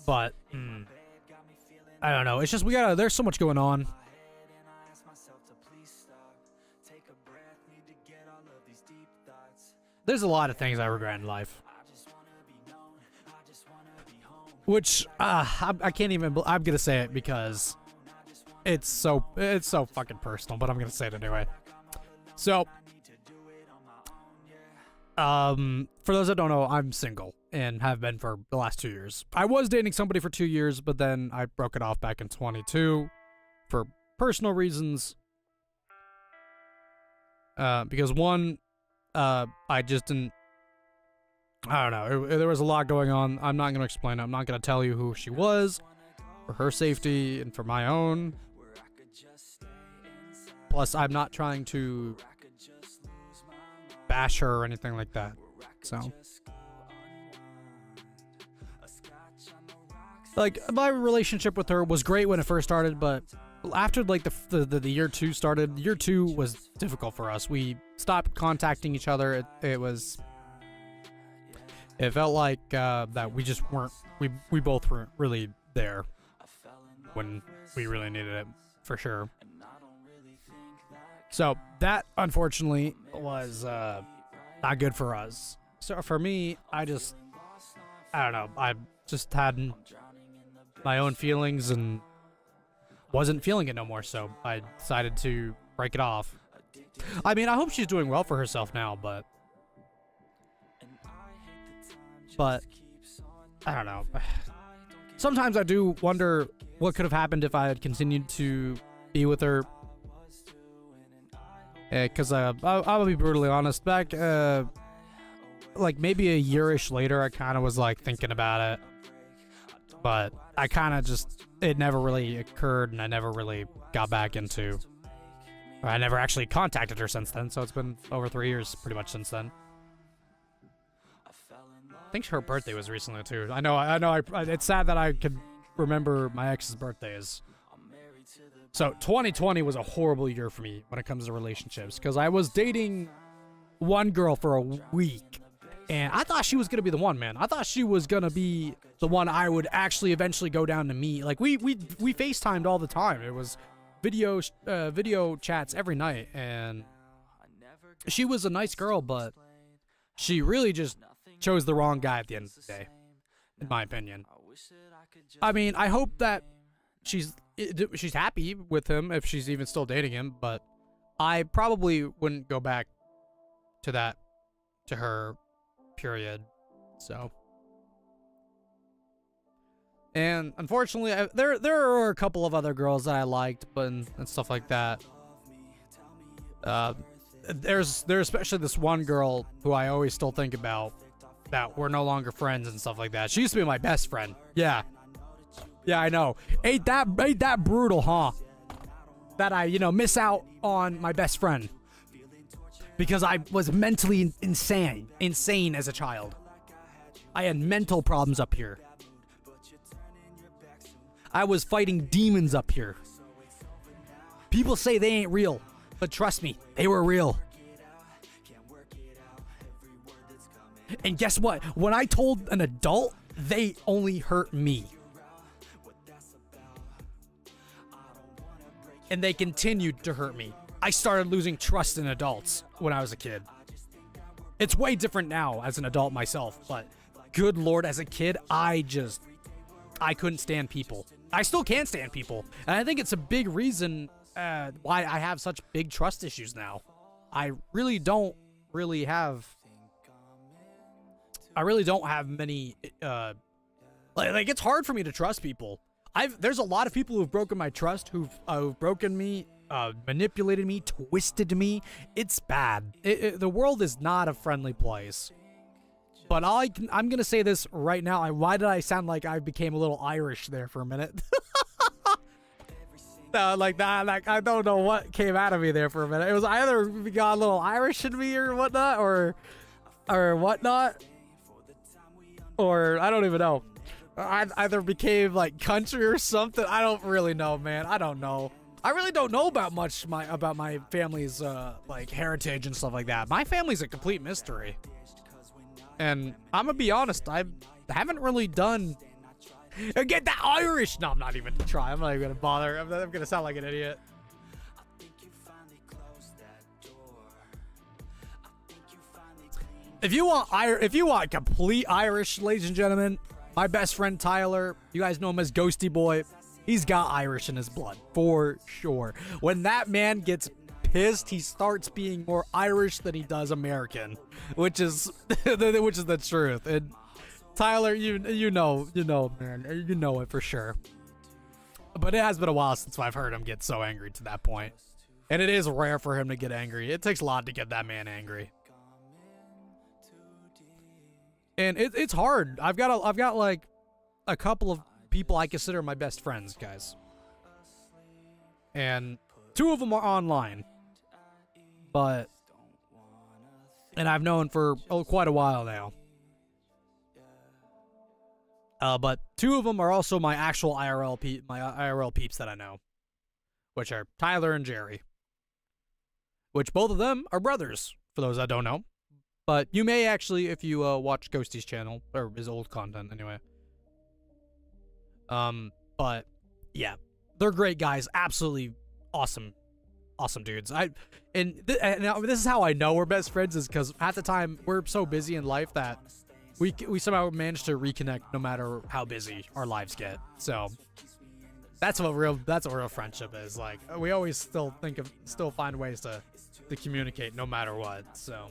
But I don't know. It's just there's so much going on. There's a lot of things I regret in life. Which I can't even. I'm gonna say it because it's so fucking personal. But I'm gonna say it anyway. So, for those that don't know, I'm single and have been for the last 2 years. I was dating somebody for 2 years, but then I broke it off back in 22 for personal reasons. Because one, I just didn't. I don't know. There was a lot going on. I'm not going to explain it. I'm not going to tell you who she was for her safety and for my own. Plus, I'm not trying to bash her or anything like that. So, like, my relationship with her was great when it first started, but after like the year 2 started, year 2 was difficult for us. We stopped contacting each other. It felt like that we just weren't. We both weren't really there when we really needed it, for sure. So that unfortunately was not good for us. So for me, I don't know. I just had my own feelings and wasn't feeling it no more. So I decided to break it off. I mean, I hope she's doing well for herself now, but I don't know. Sometimes I do wonder what could have happened if I had continued to be with her. Because I'll be brutally honest. Back, like maybe a year-ish later, I kind of was like thinking about it. But I kind of just, it never really occurred and I never really got back into. I never actually contacted her since then. So it's been over 3 years pretty much since then. I think her birthday was recently too. I know. It's sad that I could remember my ex's birthdays. So 2020 was a horrible year for me when it comes to relationships because I was dating one girl for a week, and I thought she was gonna be the one, man. I thought she was gonna be the one I would actually eventually go down to meet. Like we FaceTimed all the time. It was video chats every night, and she was a nice girl, but she really just chose the wrong guy at the end of the day, in my opinion. I mean, I hope that she's happy with him if she's even still dating him, but I probably wouldn't go back to her, period. So, and unfortunately, there are a couple of other girls that I liked, but and stuff like that. There's especially this one girl who I always still think about, that we're no longer friends and stuff like that. She used to be my best friend. Yeah, I know. Ain't that brutal, huh? That I, miss out on my best friend because I was mentally insane as a child. I had mental problems up here. I was fighting demons up here. People say they ain't real, but trust me, they were real. And guess what? When I told an adult, they only hurt me. And they continued to hurt me. I started losing trust in adults when I was a kid. It's way different now as an adult myself, but good Lord, as a kid, I couldn't stand people. I still can't stand people. And I think it's a big reason why I have such big trust issues now. I really don't have many, like it's hard for me to trust people. There's a lot of people who've broken my trust, who've broken me, manipulated me, twisted me. It's bad. The world is not a friendly place. But I'm gonna say this right now. Why did I sound like I became a little Irish there for a minute? Like that. Like I don't know what came out of me there for a minute. It was either got a little Irish in me or whatnot, or whatnot. Or I don't even know. I either became like country or something. I don't really know, man. I don't know. I really don't know about my family's like heritage and stuff like that. My family's a complete mystery. And I'm gonna be honest, I haven't really done get that Irish. No, I'm not even gonna try. I'm not even gonna bother. I'm gonna sound like an idiot. If you want complete Irish, ladies and gentlemen, my best friend Tyler, you guys know him as Ghosty Boy. He's got Irish in his blood for sure. When that man gets pissed, he starts being more Irish than he does American, which is the truth. And Tyler, you know, man, you know it for sure. But it has been a while since I've heard him get so angry to that point, and it is rare for him to get angry. It takes a lot to get that man angry, and it's hard. I've got like a couple of people I consider my best friends, guys, and two of them are online, and I've known for quite a while now. But two of them are also my actual IRL peeps that I know, which are Tyler and Jerry, which both of them are brothers, for those that don't know. But you may actually, if you watch Ghosty's channel, or his old content anyway. But yeah, they're great guys, absolutely awesome dudes. And this is how I know we're best friends, is because at the time we're so busy in life that we somehow manage to reconnect no matter how busy our lives get. So that's what real friendship is. Like, we always still find ways to communicate no matter what. So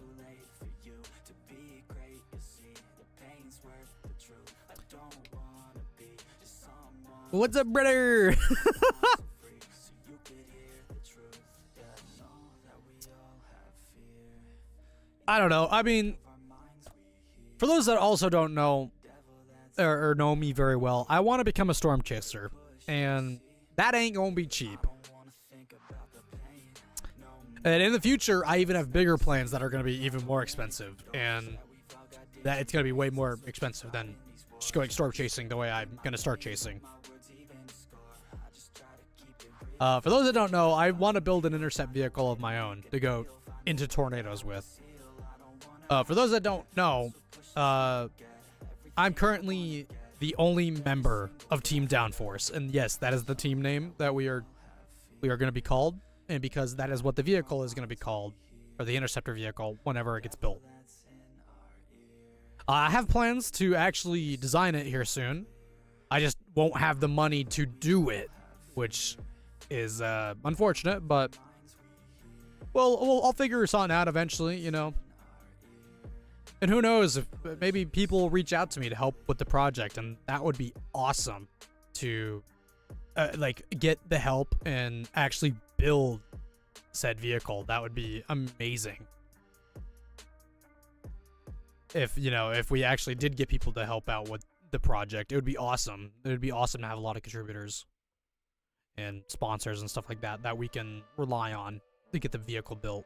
what's up, brother? I don't know. I mean, for those that also don't know or know me very well, I want to become a storm chaser, and that ain't gonna be cheap. And in the future, I even have bigger plans that are gonna be even more expensive, and that it's gonna be way more expensive than just going storm chasing the way I'm gonna start chasing. For those that don't know, I want to build an intercept vehicle of my own to go into tornadoes with. For those that don't know, I'm currently the only member of Team Downforce, and yes, that is the team name that we are going to be called, and because that is what the vehicle is going to be called, or the interceptor vehicle, whenever it gets built. I have plans to actually design it here soon. I just won't have the money to do it, which is unfortunate, but well, I'll figure something out eventually, you know. And who knows, if maybe people will reach out to me to help with the project, and that would be awesome to like get the help and actually build said vehicle. That would be amazing. If we actually did get people to help out with the project, it would be awesome. It would be awesome to have a lot of contributors and sponsors and stuff like that we can rely on to get the vehicle built.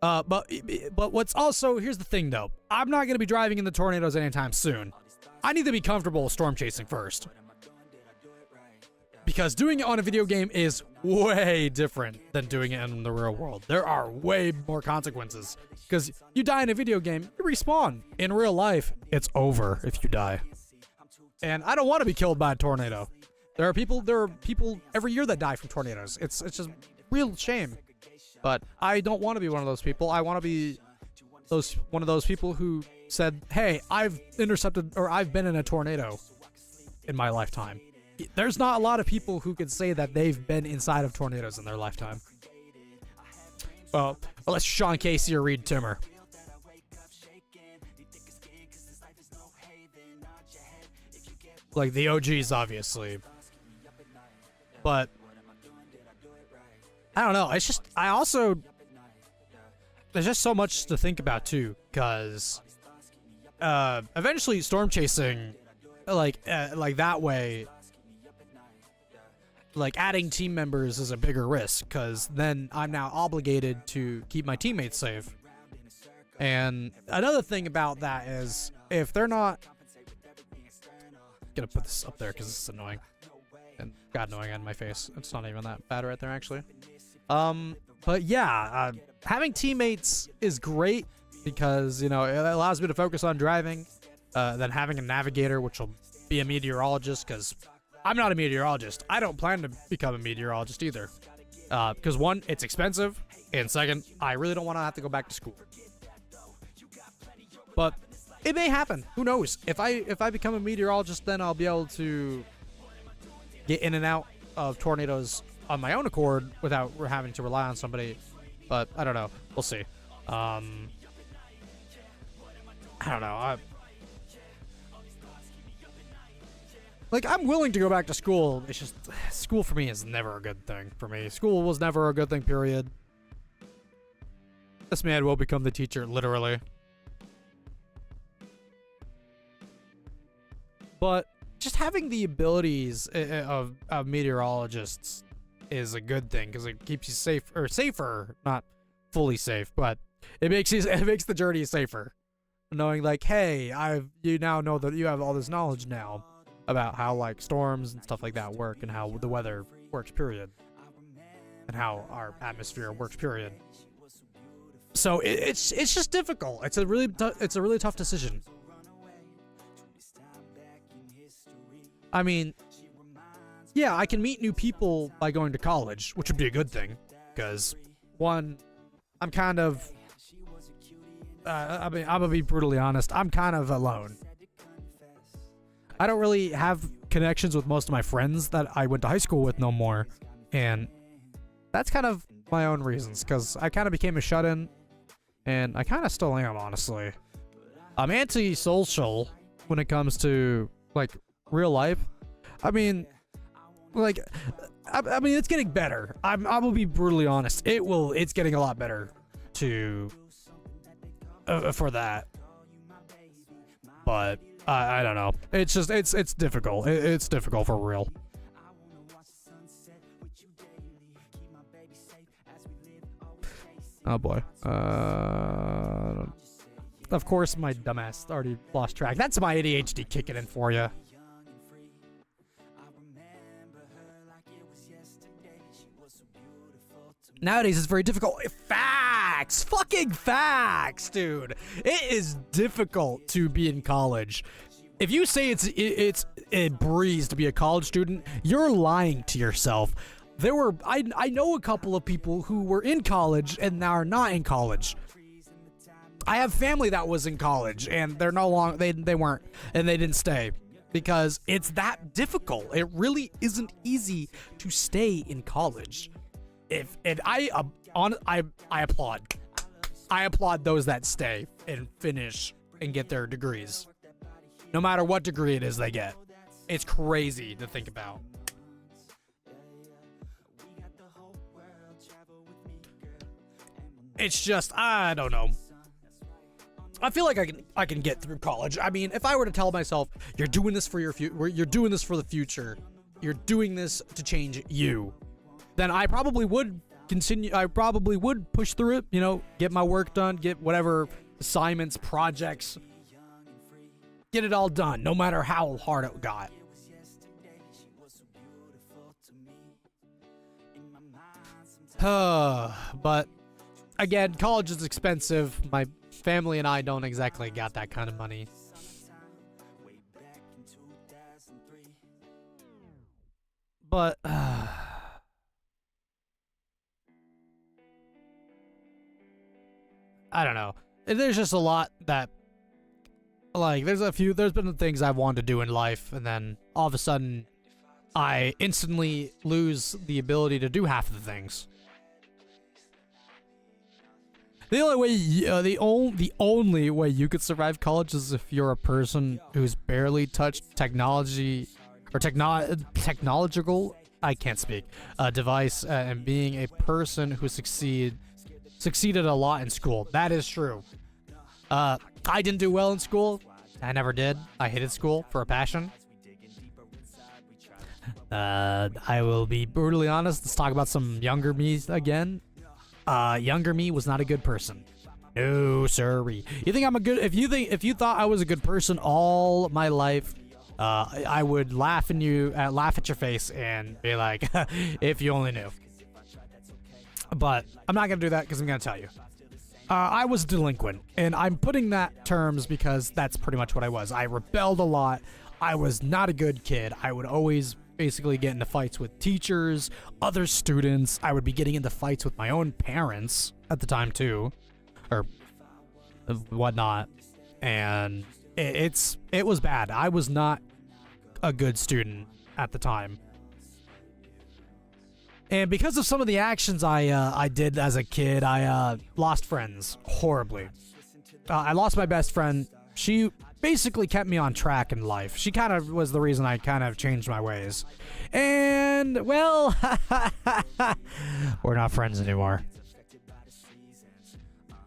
But what's also, here's the thing though, I'm not going to be driving in the tornadoes anytime soon. I need to be comfortable storm chasing first, because doing it on a video game is way different than doing it in the real world. There are way more consequences, because you die in a video game, you respawn. In real life, it's over if you die. And I don't want to be killed by a tornado. There are people every year that die from tornadoes. It's just real shame. But I don't want to be one of those people. I want to be one of those people who said, hey, I've intercepted, or I've been in a tornado in my lifetime. There's not a lot of people who can say that they've been inside of tornadoes in their lifetime. Well, unless Sean Casey or Reed Timmer. Like the OGs, obviously. But I don't know. It's just, there's just so much to think about too, because eventually storm chasing, like that way, like adding team members is a bigger risk, because then I'm now obligated to keep my teammates safe. And another thing about that is, if they're not gonna put this up there because this is annoying. And God, annoying on my face. It's not even that bad right there, actually. But yeah, having teammates is great because, you know, it allows me to focus on driving. Then having a navigator, which will be a meteorologist, because I'm not a meteorologist. I don't plan to become a meteorologist either. Because one, it's expensive, and second, I really don't want to have to go back to school. But it may happen. Who knows? If I become a meteorologist, then I'll be able to get in and out of tornadoes on my own accord without having to rely on somebody. But I don't know. We'll see. I don't know. Like, I'm willing to go back to school. It's just, school for me is never a good thing for me. School was never a good thing, period. This man will become the teacher, literally. But just having the abilities of meteorologists is a good thing because it keeps you safe, or safer, not fully safe, but it makes the journey safer. Knowing like, hey, you now know that you have all this knowledge now about how like storms and stuff like that work and how the weather works, period, and how our atmosphere works, period. So it's just difficult. It's a really tough decision. I mean, yeah, I can meet new people by going to college, which would be a good thing, because one, I'm kind of I'm gonna be brutally honest, I'm kind of alone. I don't really have connections with most of my friends that I went to high school with no more, and that's kind of my own reasons, because I kind of became a shut-in, and I kind of still am, honestly. I'm anti-social when it comes to, like, real life. I mean, like, I mean, it's getting better. I will be brutally honest. It's getting a lot better for that. But I don't know. It's just it's difficult. It's difficult for real. Oh boy. Of course, my dumbass already lost track. That's my ADHD kicking in for you. Nowadays, it's very difficult. Facts! Fucking facts, dude! It is difficult to be in college. If you say it's a breeze to be a college student, you're lying to yourself. I know a couple of people who were in college and now are not in college. I have family that was in college and they're no longer, they weren't, and they didn't stay because it's that difficult. It really isn't easy to stay in college. I applaud. I applaud those that stay and finish and get their degrees. No matter what degree it is they get. It's crazy to think about. It's just, I don't know. I feel like I can get through college. I mean, if I were to tell myself, you're doing this for your future, you're doing this for the future, you're doing this to change you, then I probably would continue. I probably would push through it, you know, get my work done, get whatever assignments, projects, get it all done, no matter how hard it got. But again, college is expensive. My family and I don't exactly got that kind of money. But I don't know. There's just a lot that, like, there's been things I've wanted to do in life, and then all of a sudden, I instantly lose the ability to do half of the things. The only way you could survive college is if you're a person who's barely touched technology or technological, I can't speak, device, and being a person who succeeded a lot in school. That is true. I didn't do well in school. I never did. I hated school for a passion. I will be brutally honest. Let's talk about some younger me again. Younger me was not a good person. No, sirree. You think I'm a good? If you thought I was a good person all my life, I would laugh at your face and be like, if you only knew. But I'm not gonna do that because I'm gonna tell you. I was delinquent, and I'm putting that terms because that's pretty much what I was. I rebelled a lot. I was not a good kid. I would always basically get into fights with teachers, other students. I would be getting into fights with my own parents at the time too, or whatnot. And it was bad. I was not a good student at the time. And because of some of the actions I did as a kid, I lost friends horribly. I lost my best friend. She basically kept me on track in life. She kind of was the reason I kind of changed my ways. And, well, we're not friends anymore.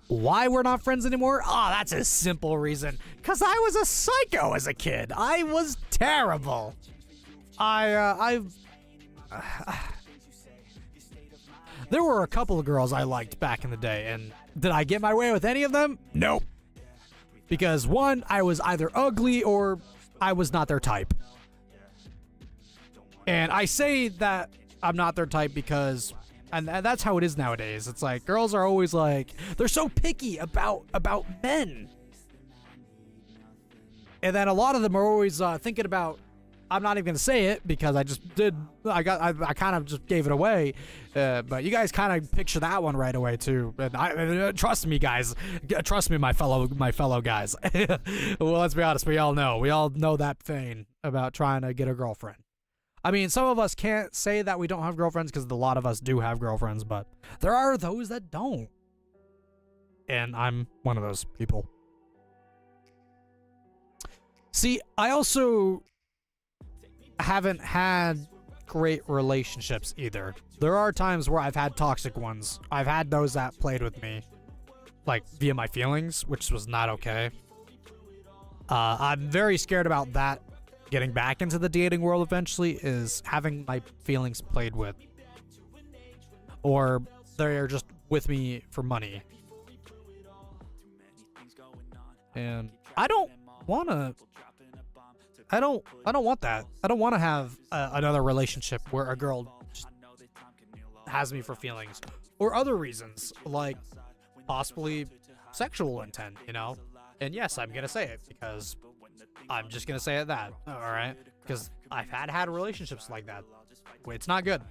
Why we're not friends anymore? Oh, that's a simple reason. Because I was a psycho as a kid. I was terrible. There were a couple of girls I liked back in the day, and did I get my way with any of them? Nope. Because one, I was either ugly or I was not their type. And I say that I'm not their type because, and that's how it is nowadays. It's like girls are always like, they're so picky about men. And then a lot of them are always thinking about, I'm not even gonna say it because I just did. I kind of just gave it away, but you guys kind of picture that one right away too. And trust me, guys. Trust me, my fellow guys. Well, let's be honest. We all know that pain about trying to get a girlfriend. I mean, some of us can't say that we don't have girlfriends because a lot of us do have girlfriends, but there are those that don't, and I'm one of those people. See, I also haven't had great relationships either. There are times where I've had toxic ones. I've had those that played with me, like via my feelings, which was not okay. I'm very scared about that getting back into the dating world eventually, is having my feelings played with, or they're just with me for money. And I don't want that. I don't want that. I don't want to have another relationship where a girl just has me for feelings or other reasons, like possibly sexual intent, you know? And yes, I'm going to say it because I'm just going to say it that, all right? Because I've had relationships like that. It's not good.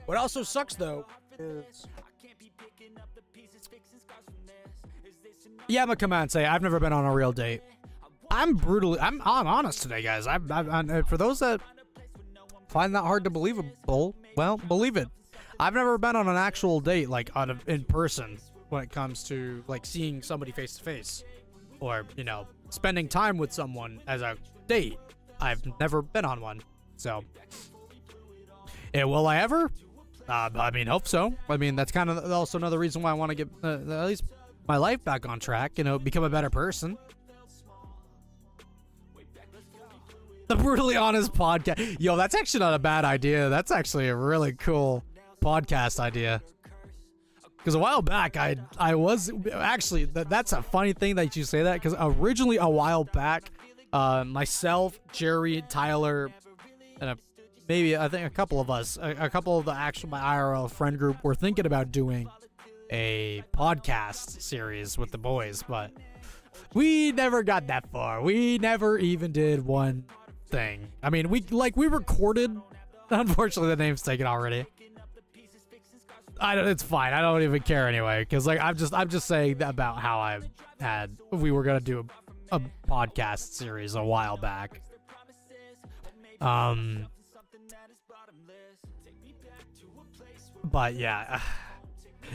What also sucks, though, is... Yeah, I'm gonna come out and say I've never been on a real date. I'm honest today, guys. I'm for those that find that hard to believable, well, believe it. I've never been on an actual date, like in person, when it comes to like seeing somebody face to face, or spending time with someone as a date. I've never been on one, so. And will I ever? I mean, hope so. I mean, that's kind of also another reason why I want to get at least my life back on track, become a better person. The Brutally Honest podcast. Yo, that's actually not a bad idea. That's actually a really cool podcast idea. Because a while back, I was actually, that's a funny thing that you say that, because originally a while back, myself, Jerry, Tyler, and I think a couple of us, a couple of my IRL friend group were thinking about doing a podcast series with the boys, but we never got that far. We never even did one thing. I mean, we recorded. Unfortunately, the name's taken already. It's fine. I don't even care anyway, because I'm just saying about how we were gonna do a podcast series a while back. But yeah,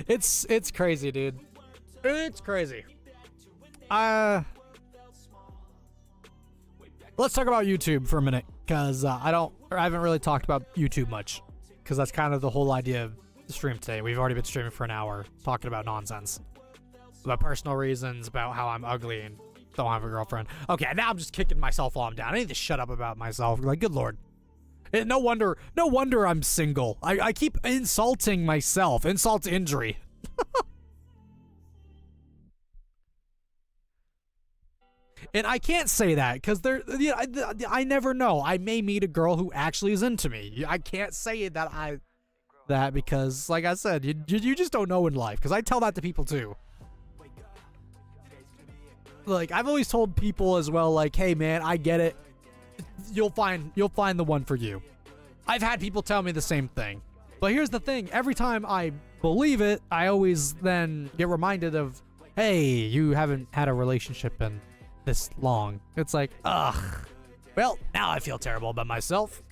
it's crazy, dude. It's crazy. Let's talk about YouTube for a minute, because I haven't really talked about YouTube much, because that's kind of the whole idea of the stream today. We've already been streaming for an hour talking about nonsense, about personal reasons, about how I'm ugly and don't have a girlfriend. Okay, now I'm just kicking myself while I'm down. I need to shut up about myself. Like, good lord. No wonder I'm single. I keep insulting myself. Insult to injury. And I can't say that because I never know. I may meet a girl who actually is into me. I can't say that because, like I said, you just don't know in life. Because I tell that to people too. Like, I've always told people as well, like, hey man, I get it. You'll find the one for you. I've had people tell me the same thing. But here's the thing, every time I believe it, I always then get reminded of, hey, you haven't had a relationship in this long. It's like, ugh. Well, now I feel terrible about myself.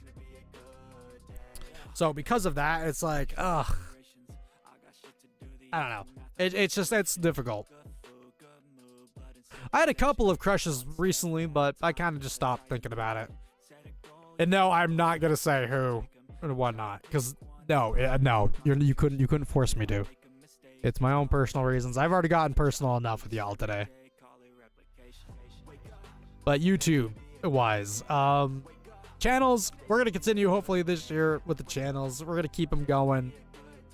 So because of that, it's like, ugh. I don't know. It's difficult. I had a couple of crushes recently, but I kind of just stopped thinking about it. And no, I'm not gonna say who and whatnot, because no, you couldn't force me to. It's my own personal reasons. I've already gotten personal enough with y'all today. But YouTube wise, channels, we're gonna continue hopefully this year with the channels. We're gonna keep them going.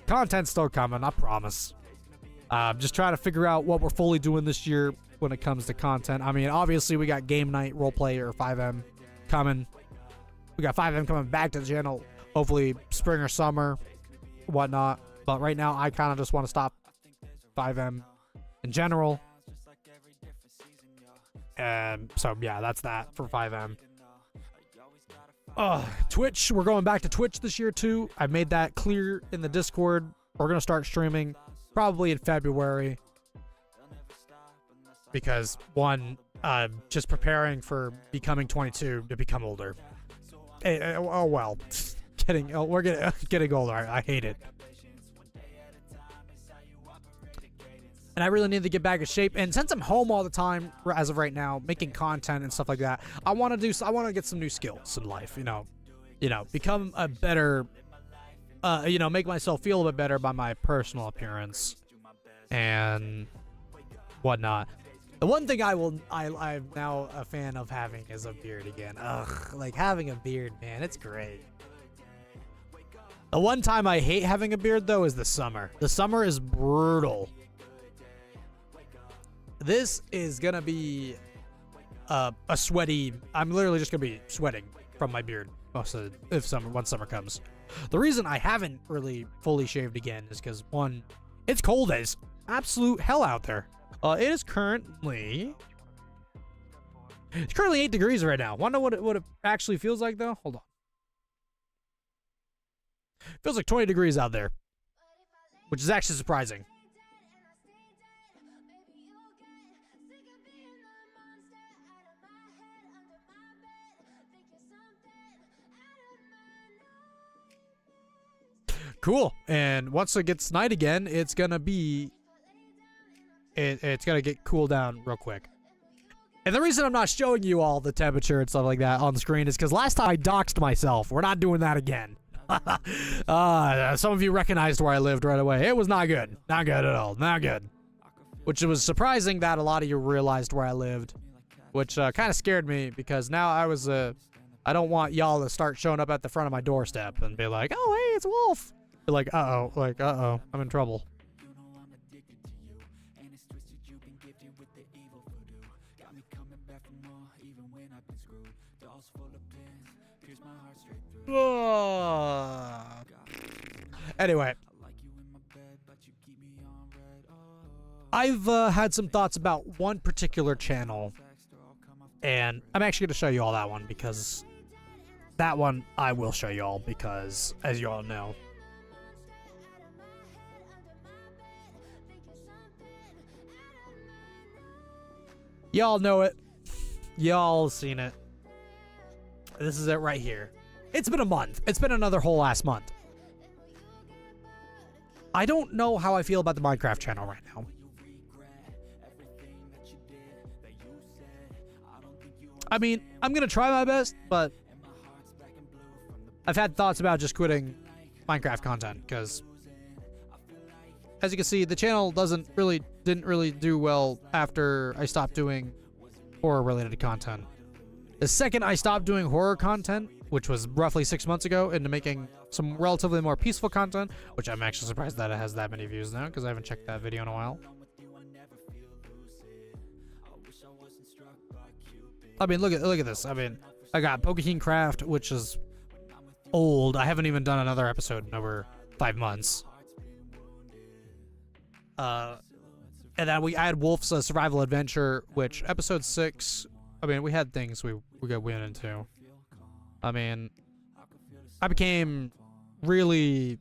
Content's still coming, I promise. Just trying to figure out what we're fully doing this year when it comes to content. I mean, obviously we got game night roleplay or 5M coming. We got 5M coming back to the channel, hopefully spring or summer, whatnot. But right now, I kind of just want to stop 5M in general. And so, yeah, that's that for 5M. Twitch, we're going back to Twitch this year, too. I made that clear in the Discord. We're going to start streaming probably in February. Because, one, just preparing for becoming 22 to become older. Hey, oh, well. We're getting older. I hate it. And I really need to get back in shape. And since I'm home all the time, as of right now, making content and stuff like that, I want to get some new skills in life. You know, become a better, make myself feel a bit better by my personal appearance and whatnot. The one thing I'm now a fan of having is a beard again. Ugh, like having a beard, man, it's great. The one time I hate having a beard though is the summer. The summer is brutal. This is gonna be a sweaty. I'm literally just gonna be sweating from my beard once summer comes. The reason I haven't really fully shaved again is because one, it's cold as absolute hell out there. It is currently 8 degrees right now. Want to know what it actually feels like though? Hold on. Feels like 20 degrees out there, which is actually surprising. Cool. And once it gets night again, it's gonna be it's gonna get cooled down real quick. And the reason I'm not showing you all the temperature and stuff like that on the screen is because last time I doxed myself. We're not doing that again. Some of you recognized where I lived right away. It was not good. Not good at all. Not good. Which was surprising that a lot of you realized where I lived, which kind of scared me because now I don't want y'all to start showing up at the front of my doorstep and be like, oh, hey, it's Wolf. Be like, uh-oh, I'm in trouble. Anyway, I've had some thoughts about one particular channel, and I'm actually going to show you all that one because that one I will show you all because, as you all know, y'all know it. Y'all seen it. This is it right here. It's been a month. It's been another whole last month. I don't know how I feel about the Minecraft channel right now. I mean, I'm going to try my best, but I've had thoughts about just quitting Minecraft content because, as you can see, the channel didn't really do well after I stopped doing horror-related content. The second I stopped doing horror content, which was roughly 6 months ago, into making some relatively more peaceful content, which I'm actually surprised that it has that many views now because I haven't checked that video in a while. I mean, look at this. I mean, I got Pokemon Craft, which is old. I haven't even done another episode in over 5 months. And then I had Wolf's Survival Adventure, which episode 6. I mean, we had things we went into. I mean, I became really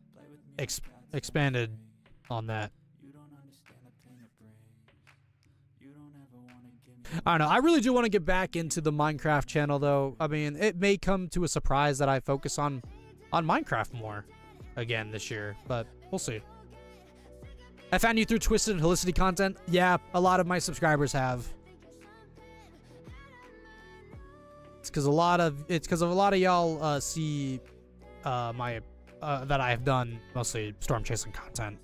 expanded on that. I don't know. I really do want to get back into the Minecraft channel, though. I mean, it may come to a surprise that I focus on Minecraft more again this year, but we'll see. I found you through Twisted and Helicity content. Yeah, a lot of my subscribers have. It's because a lot of y'all see my that I have done mostly storm chasing content.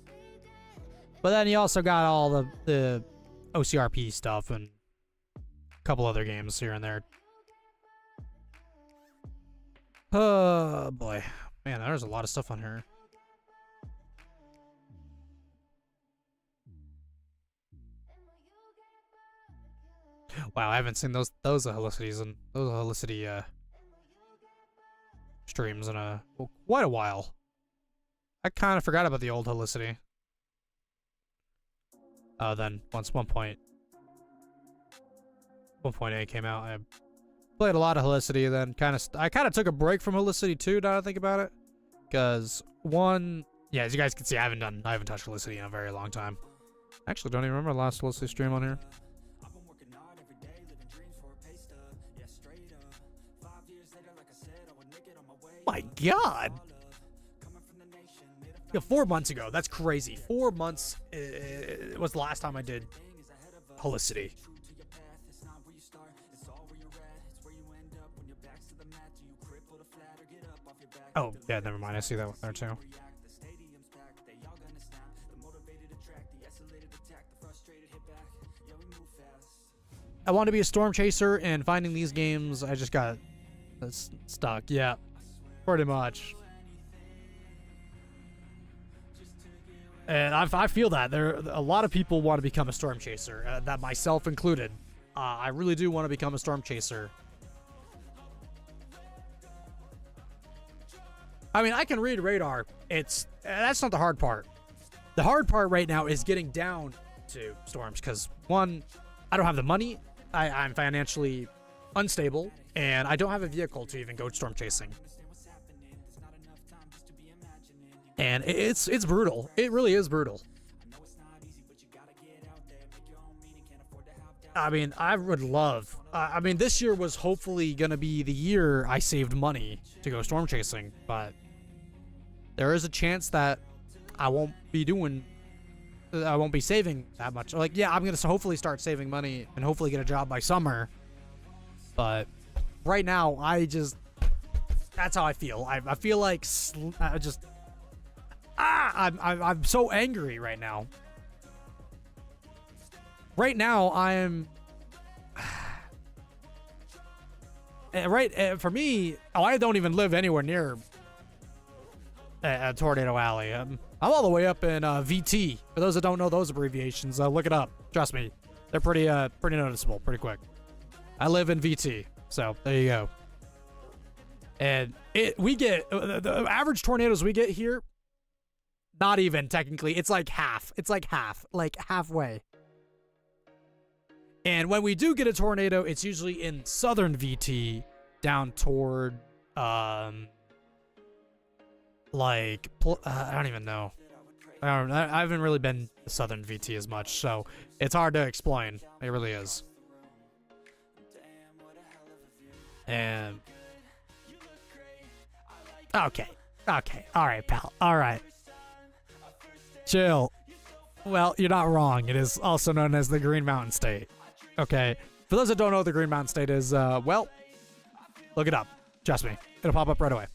But then you also got all the OCRP stuff and a couple other games here and there. Oh boy, man, there's a lot of stuff on here. Wow, I haven't seen those Helicities and those Helicity streams in quite a while. I kind of forgot about the old Helicity. Then once 1.8 came out, I played a lot of Helicity. Then I kind of took a break from Helicity too. Now that I think about it, because yeah, as you guys can see, I haven't touched Helicity in a very long time. Actually, don't even remember the last Helicity stream on here. My God. Yeah, 4 months ago. That's crazy. 4 months was the last time I did Helicity. Oh, yeah, never mind. I see that one there too. I want to be a storm chaser, and finding these games, I just got stuck. Yeah, pretty much. And I feel that a lot of people want to become a storm chaser, that myself included. I really do want to become a storm chaser. I mean, I can read radar. That's not the hard part. The hard part right now is getting down to storms, because one, I don't have the money. I'm financially unstable, and I don't have a vehicle to even go storm chasing. And it's brutal. It really is brutal. I mean, I would love... I mean, this year was hopefully going to be the year I saved money to go storm chasing, but there is a chance that I won't be saving that much. Like, yeah, I'm going to hopefully start saving money and hopefully get a job by summer. But right now, that's how I feel. I feel like I'm so angry right now. Right now, I'm... for me, I don't even live anywhere near Tornado Alley. I'm all the way up in VT. For those that don't know those abbreviations, look it up. Trust me, they're pretty noticeable, pretty quick. I live in VT, so there you go. And we get the average tornadoes we get here. Not even technically, it's like half. It's like halfway. And when we do get a tornado, it's usually in southern VT, down toward, I don't even know. I haven't really been to southern VT as much, so it's hard to explain. It really is. And okay, all right, pal, all right. Chill. Well, you're not wrong. It is also known as the Green Mountain State. Okay. For those that don't know what the Green Mountain State is, well, look it up. Trust me. It'll pop up right away.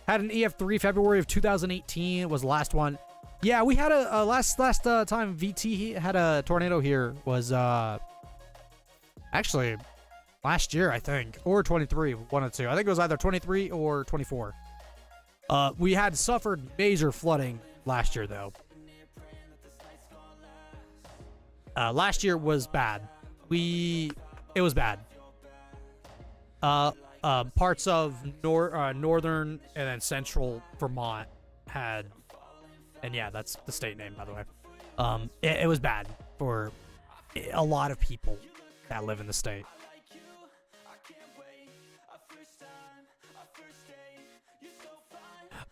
Had an EF3 February of 2018 was the last one. Yeah, we had a last time VT had a tornado here was actually last year, I think, or 23, one of two. I think it was either 23 or 24. We had suffered major flooding last year, though. Last year was bad. It was bad. Parts of northern and then central Vermont had, and yeah, that's the state name, by the way. It was bad for a lot of people that live in the state.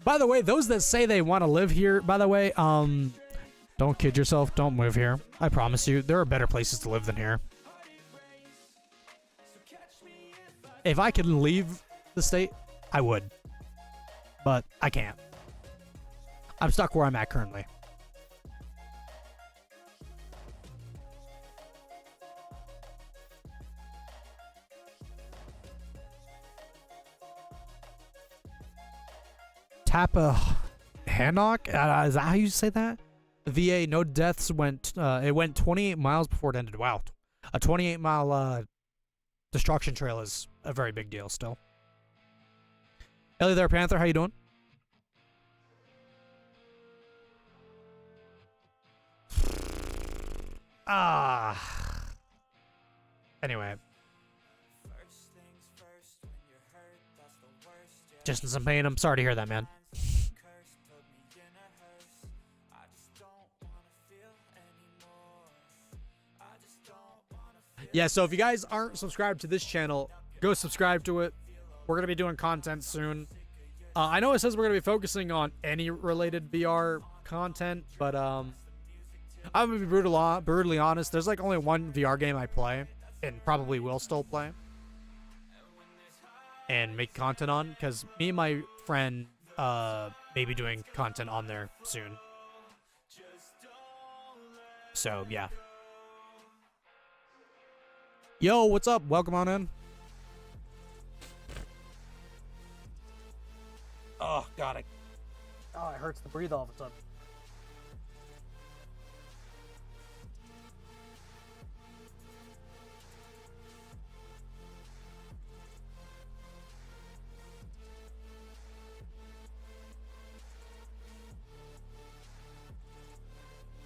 By the way, those that say they want to live here, by the way, don't kid yourself. Don't move here. I promise you, there are better places to live than here. If I could leave the state, I would. But I can't. I'm stuck where I'm at currently. Tappahannock? Is that how you say that? VA, no deaths went, it went 28 miles before it ended. Wow. A 28-mile, destruction trail is a very big deal still. Ellie there, Panther, how you doing? Anyway. Just in some pain. I'm sorry to hear that, man. Yeah, so if you guys aren't subscribed to this channel, go subscribe to it. We're going to be doing content soon. I know it says we're going to be focusing on any related VR content, but I'm going to be brutally honest. There's like only one VR game I play, and probably will still play, and make content on, because me and my friend may be doing content on there soon. So, yeah. Yo, what's up? Welcome on in. Oh, God. It hurts to breathe all of a sudden.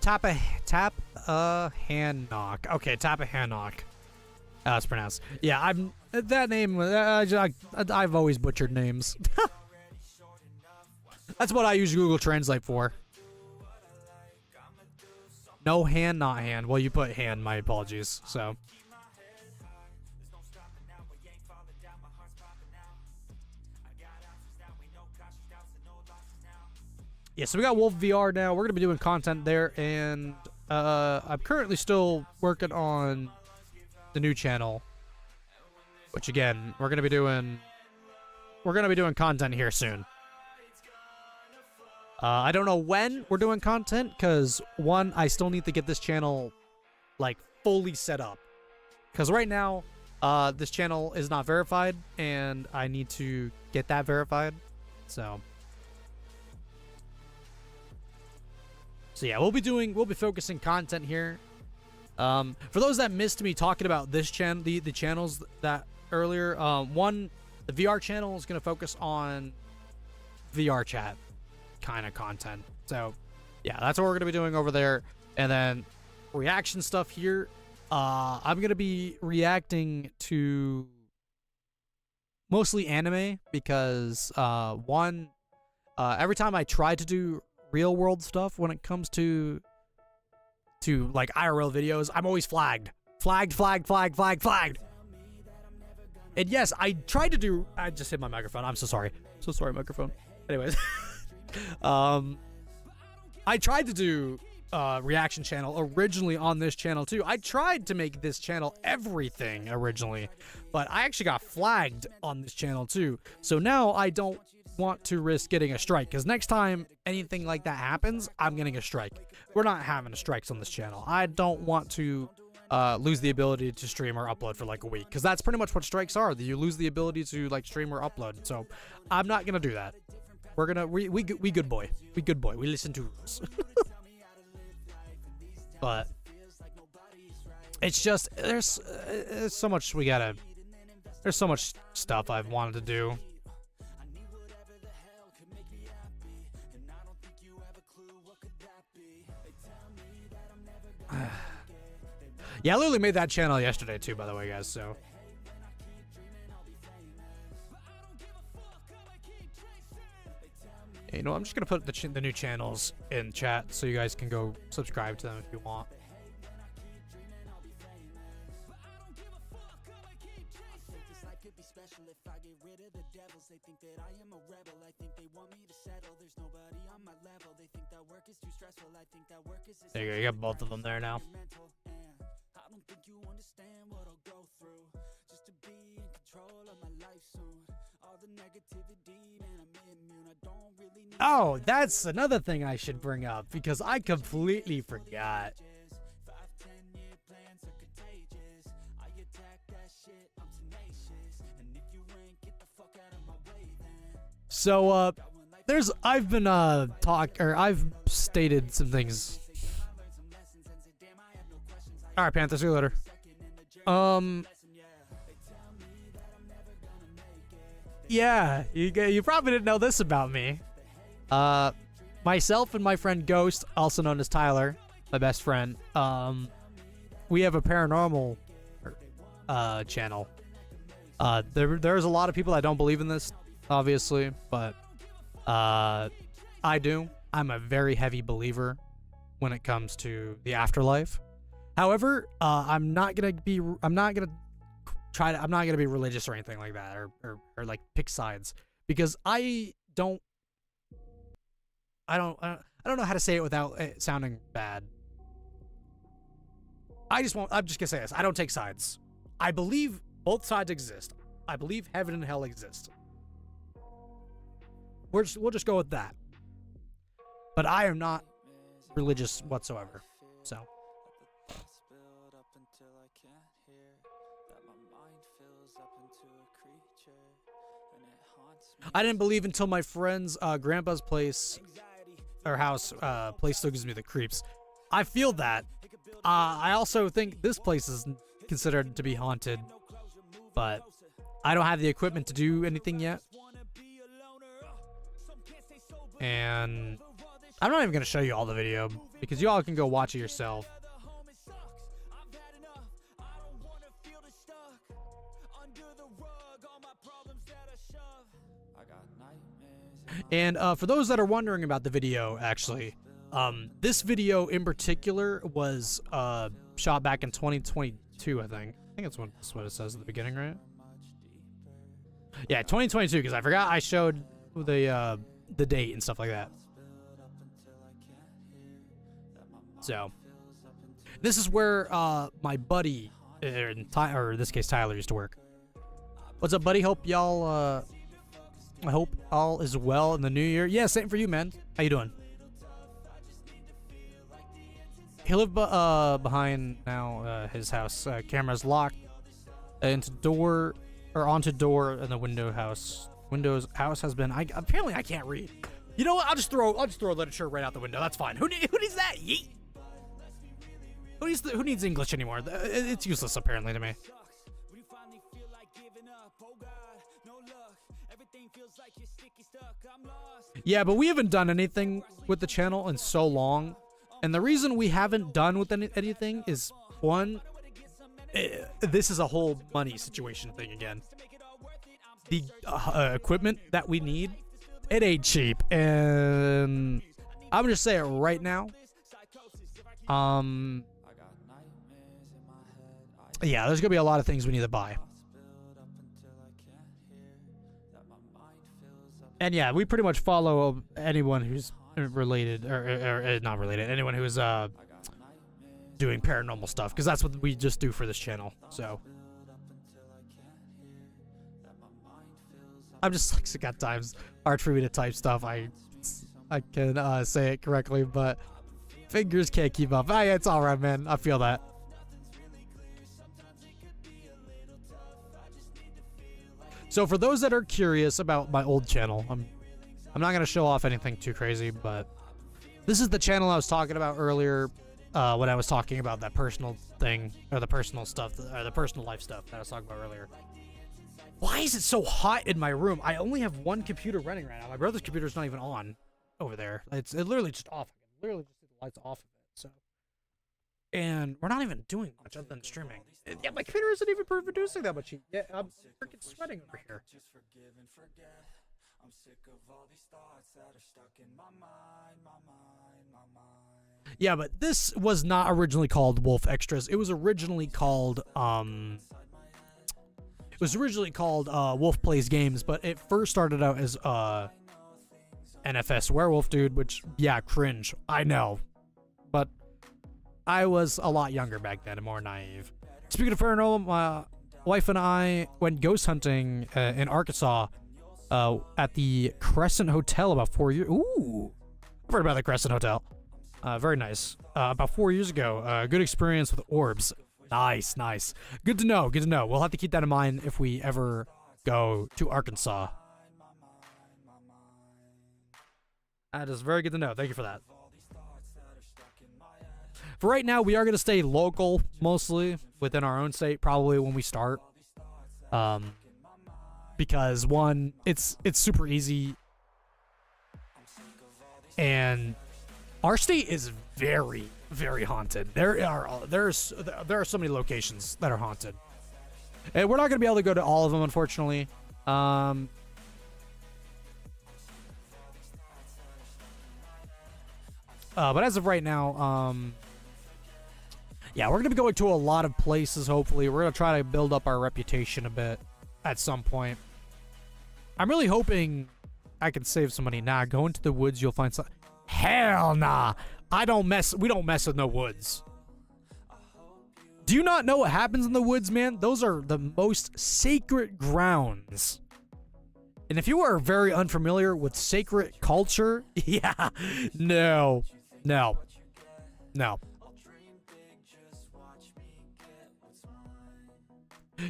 Tappahannock. Okay, Tappahannock. That's pronounced. Yeah, that name. I've always butchered names. That's what I use Google Translate for. No hand, not hand. Well, you put hand. My apologies. So. Yeah, so we got Wolf VR now. We're gonna be doing content there, and I'm currently still working on the new channel, which again we're gonna be doing content here soon. I don't know when we're doing content, because one, I still need to get this channel like fully set up, because right now this channel is not verified and I need to get that verified. So yeah, we'll be focusing content here. For those that missed me talking about this channel, the channels that earlier, one, the VR channel is going to focus on VR chat kind of content. So yeah, that's what we're going to be doing over there. And then reaction stuff here. I'm going to be reacting to mostly anime, because one, every time I try to do real world stuff when it comes to like IRL videos, I'm always flagged. And yes, I tried to do, I just hit my microphone. I'm so sorry. So sorry, microphone. Anyways. I tried to do reaction channel originally on this channel too. I tried to make this channel everything originally, but I actually got flagged on this channel too. So now I don't want to risk getting a strike, because next time anything like that happens, I'm getting a strike. We're not having strikes on this channel. I don't want to lose the ability to stream or upload for like a week, because that's pretty much what strikes are. You lose the ability to like stream or upload. So I'm not gonna do that. We're gonna we good boy. We good boy. We listen to rules. But it's just there's so much there's so much stuff I've wanted to do. Yeah, I literally made that channel yesterday too, by the way, guys. So. You know, I'm just gonna put the new channels in chat so you guys can go subscribe to them if you want. There you go. You got both of them there now. Oh, that's another thing I should bring up because I completely forgot. So, I've stated some things. All right, Panther, see you later. Yeah, you probably didn't know this about me. Myself and my friend Ghost, also known as Tyler, my best friend, we have a paranormal channel. There's a lot of people that don't believe in this, obviously, but I do. I'm a very heavy believer when it comes to the afterlife. However, I'm not gonna be religious or anything like that, or like pick sides, because I don't know how to say it without it sounding bad. I'm just gonna say this. I don't take sides. I believe both sides exist. I believe heaven and hell exist. We'll just go with that. But I am not religious whatsoever. So. I didn't believe until my friend's grandpa's place or house place still gives me the creeps. I feel that. I also think this place is considered to be haunted, but I don't have the equipment to do anything yet. And I'm not even going to show you all the video because you all can go watch it yourself. And for those that are wondering about the video, actually, this video in particular was shot back in 2022, I think. I think that's what it says at the beginning, right? Yeah, 2022, because I forgot I showed the date and stuff like that. So, this is where my buddy, or in this case Tyler, used to work. What's up, buddy? Hope y'all... I hope all is well in the new year. Yeah, same for you, man. How you doing? He lived behind now his house. Camera's locked onto door, and the window house. Windows house has been. Apparently I can't read. You know what? I'll just throw literature right out the window. That's fine. Who needs that? Yeet. Who needs English anymore? It's useless apparently to me. Yeah, but we haven't done anything with the channel in so long. And the reason we haven't done with anything is, one, this is a whole money situation thing again. The equipment that we need, it ain't cheap. And I'm gonna just say it right now. Yeah, there's gonna be a lot of things we need to buy. And yeah, we pretty much follow anyone who's related, or not related, anyone who's doing paranormal stuff, because that's what we just do for this channel. So I'm just like, got times hard for me to type stuff. I can say it correctly, but fingers can't keep up. Ah, yeah, it's all right, man. I feel that. So for those that are curious about my old channel, I'm not gonna show off anything too crazy, but this is the channel I was talking about earlier when I was talking about that personal thing, or the personal stuff, or the personal life stuff that I was talking about earlier. Why is it so hot in my room? I only have one computer running right now. My brother's computer's not even on over there. It literally just off. I can literally just see the lights off of it. So And we're not even doing much other than streaming. Yeah, my computer isn't even producing that much. Yeah, I'm freaking sweating over here. Yeah, but this was not originally called Wolf Extras. It was originally called Wolf Plays Games, but it first started out as NFS Werewolf Dude, which, yeah, cringe. I know. But I was a lot younger back then and more naive. Speaking of paranormal, my wife and I went ghost hunting in Arkansas at the Crescent Hotel about 4 years. Ooh, I've heard about the Crescent Hotel. Very nice. About 4 years ago. Good experience with orbs. Nice, nice. Good to know. Good to know. We'll have to keep that in mind if we ever go to Arkansas. That is very good to know. Thank you for that. For right now, we are going to stay local, mostly within our own state, probably when we start. Because one, it's super easy, and our state is very, very haunted. There are so many locations that are haunted, and we're not going to be able to go to all of them, unfortunately. But as of right now, yeah, we're going to be going to a lot of places, hopefully. We're going to try to build up our reputation a bit at some point. I'm really hoping I can save some money. Nah, go into the woods, you'll find some... Hell nah! We don't mess with no woods. Do you not know what happens in the woods, man? Those are the most sacred grounds. And if you are very unfamiliar with sacred culture, yeah, no.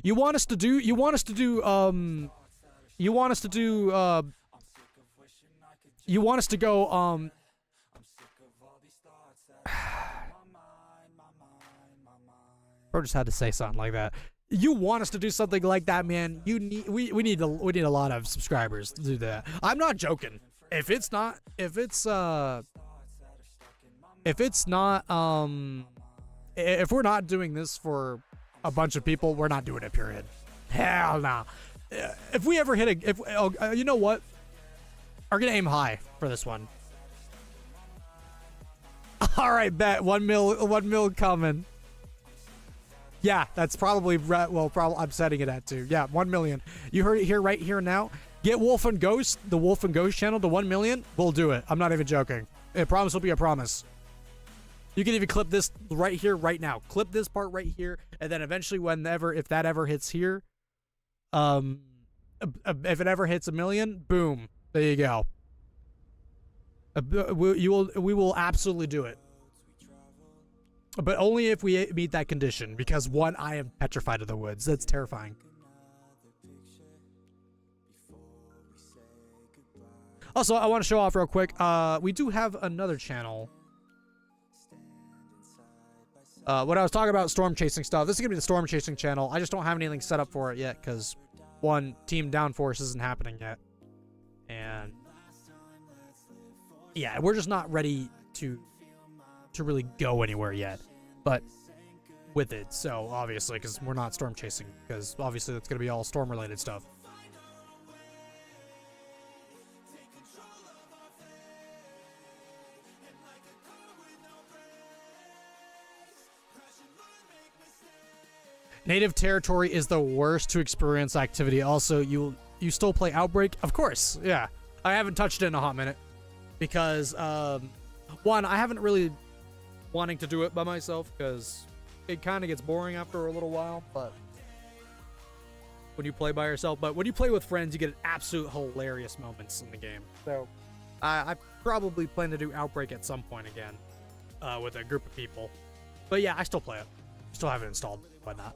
You want us to go, Bro just had to say something like that. You want us to do something like that, man? We need a lot of subscribers to do that. I'm not joking. If we're not doing this for a bunch of people, we're not doing it, period. Hell no. If we ever hit you know what? We're gonna aim high for this one. All right, bet 1 mil coming. Yeah, that's probably I'm setting it at 2. Yeah, 1 million. You heard it here, right here now. Get Wolf and Ghost, the Wolf and Ghost channel to 1 million. We'll do it. I'm not even joking. A promise will be a promise. You can even clip this right here, right now. Clip this part right here, and then eventually, if that ever hits here, if it ever hits 1 million, boom, there you go. We will absolutely do it, but only if we meet that condition. Because one, I am petrified of the woods. That's terrifying. Also, I want to show off real quick. We do have another channel. When I was talking about storm chasing stuff, this is gonna be the storm chasing channel. I just don't have anything set up for it yet because one, Team Downforce isn't happening yet, and yeah, we're just not ready to really go anywhere yet. But with it, so obviously, because we're not storm chasing, because obviously that's gonna be all storm related stuff. Native territory is the worst to experience activity. Also, you still play Outbreak? Of course, yeah. I haven't touched it in a hot minute because one, I haven't really wanting to do it by myself because it kind of gets boring after a little while. But when you play by yourself, but when you play with friends, you get absolute hilarious moments in the game. So I probably plan to do Outbreak at some point again with a group of people. But yeah, I still play it. Still have it installed. Why not?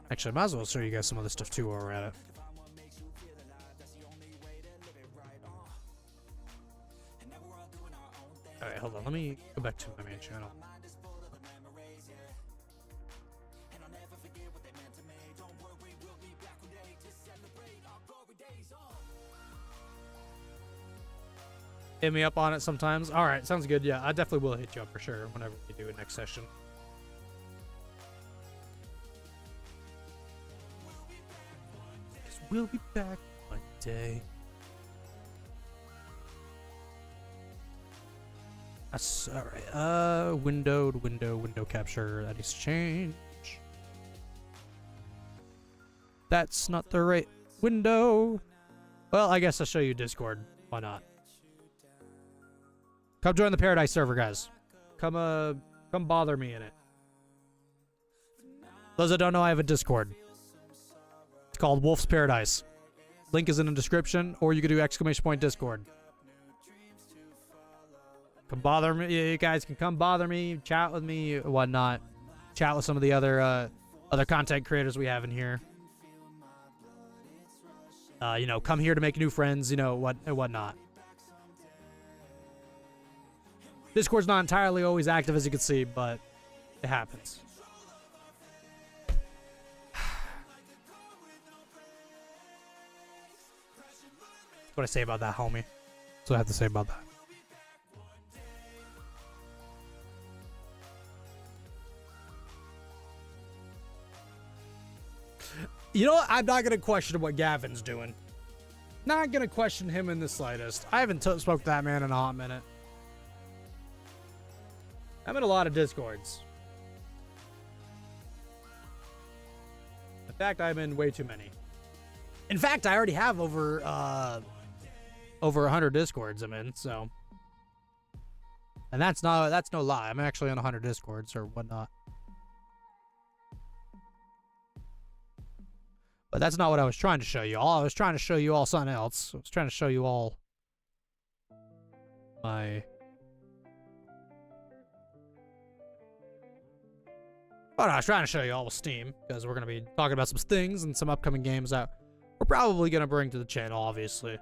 Actually, I might as well show you guys some of this stuff too while we're at it. Alright, hold on. Let me go back to my main channel. hit me up on it sometimes. All right, sounds good. Yeah, I definitely will hit you up for sure whenever we do a next session. We'll be back one day. That's all right. Window capture. That needs to change. That's not the right window. Well, I guess I'll show you Discord. Why not? Come join the Paradise server, guys. Come bother me in it. Those that don't know, I have a Discord. It's called Wolf's Paradise. Link is in the description, or you can do !Discord. Come bother me. You guys can come bother me, chat with me, whatnot. Chat with some of the other content creators we have in here. You know, come here to make new friends. You know whatnot. Discord's not entirely always active, as you can see, but it happens. That's what I say about that, homie. That's what I have to say about that. You know what? I'm not going to question what Gavin's doing. Not going to question him in the slightest. I haven't spoke to that man in a hot minute. I'm in a lot of Discords. In fact, I'm in way too many. In fact, I already have over 100 Discords I'm in, so. And that's no lie. I'm actually on 100 Discords or whatnot. But that's not what I was trying to show you all. I was trying to show you all something else. I was trying to show you all my... But I was trying to show you all with Steam, because we're going to be talking about some things and some upcoming games that we're probably going to bring to the channel, obviously.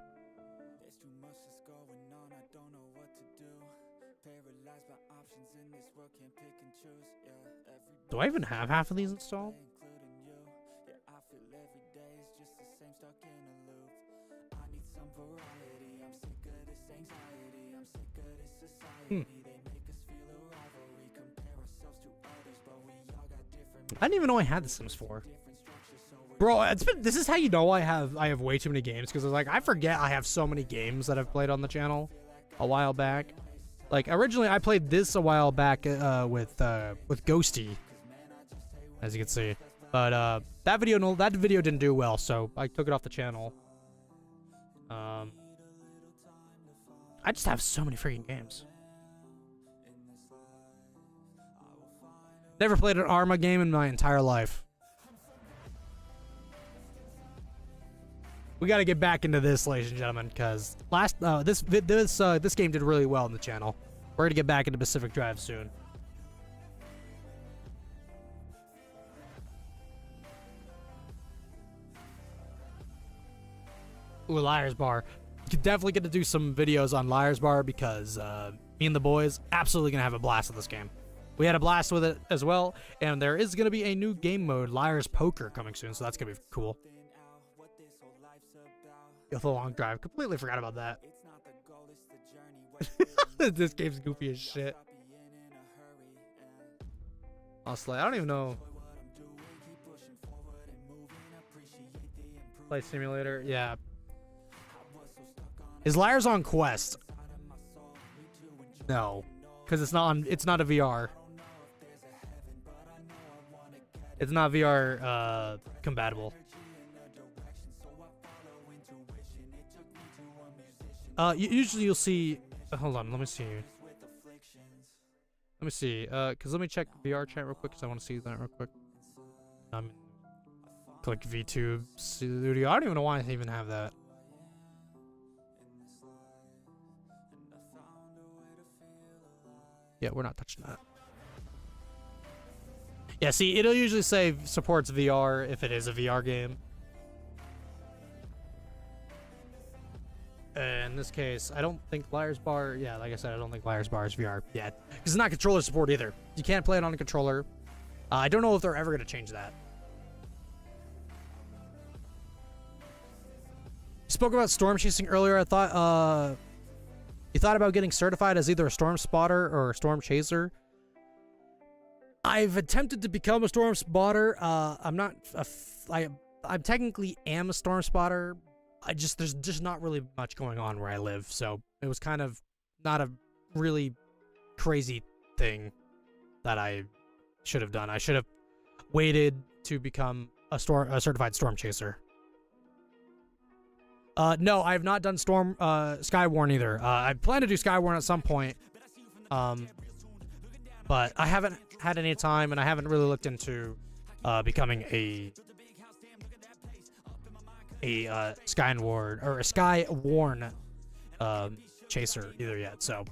Do I even have half of these installed? I didn't even know I had The Sims 4. Bro, this is how you know I have way too many games, because I forget I have so many games that I've played on the channel a while back. Like, originally I played this a while back with Ghosty, as you can see. But that video didn't do well, so I took it off the channel. I just have so many freaking games. Never played an Arma game in my entire life. We got to get back into this, ladies and gentlemen, because this game did really well on the channel. We're gonna get back into Pacific Drive soon. Ooh, Liar's Bar. You definitely get to do some videos on Liar's Bar, because me and the boys absolutely gonna have a blast with this game. We had a blast with it as well, and there is going to be a new game mode, Liar's Poker, coming soon, so that's going to be cool. The long drive. Completely forgot about that. This game's goofy as shit. Honestly, I don't even know. Play Simulator? Yeah. Is Liar's on Quest? No. Because it's not a VR. It's not VR compatible. Usually you'll see. Hold on, let me see. Cause let me check VR chat real quick, cause I want to see that real quick. Click VTube Studio. I don't even know why I even have that. Yeah, we're not touching that. Yeah, see, it'll usually say supports VR if it is a VR game. In this case, I don't think Liar's Bar... Yeah, like I said, I don't think Liar's Bar is VR yet. Because it's not controller support either. You can't play it on a controller. I don't know if they're ever going to change that. You spoke about storm chasing earlier. I thought, You thought about getting certified as either a storm spotter or a storm chaser? I've attempted to become a storm spotter. I'm not. I technically am a storm spotter. There's just not really much going on where I live, so it was kind of not a really crazy thing that I should have done. I should have waited to become a certified storm chaser. No, I have not done Skywarn either. I plan to do Skywarn at some point. But I haven't had any time, and I haven't really looked into becoming a Skywarn or a Skywarn chaser either yet. So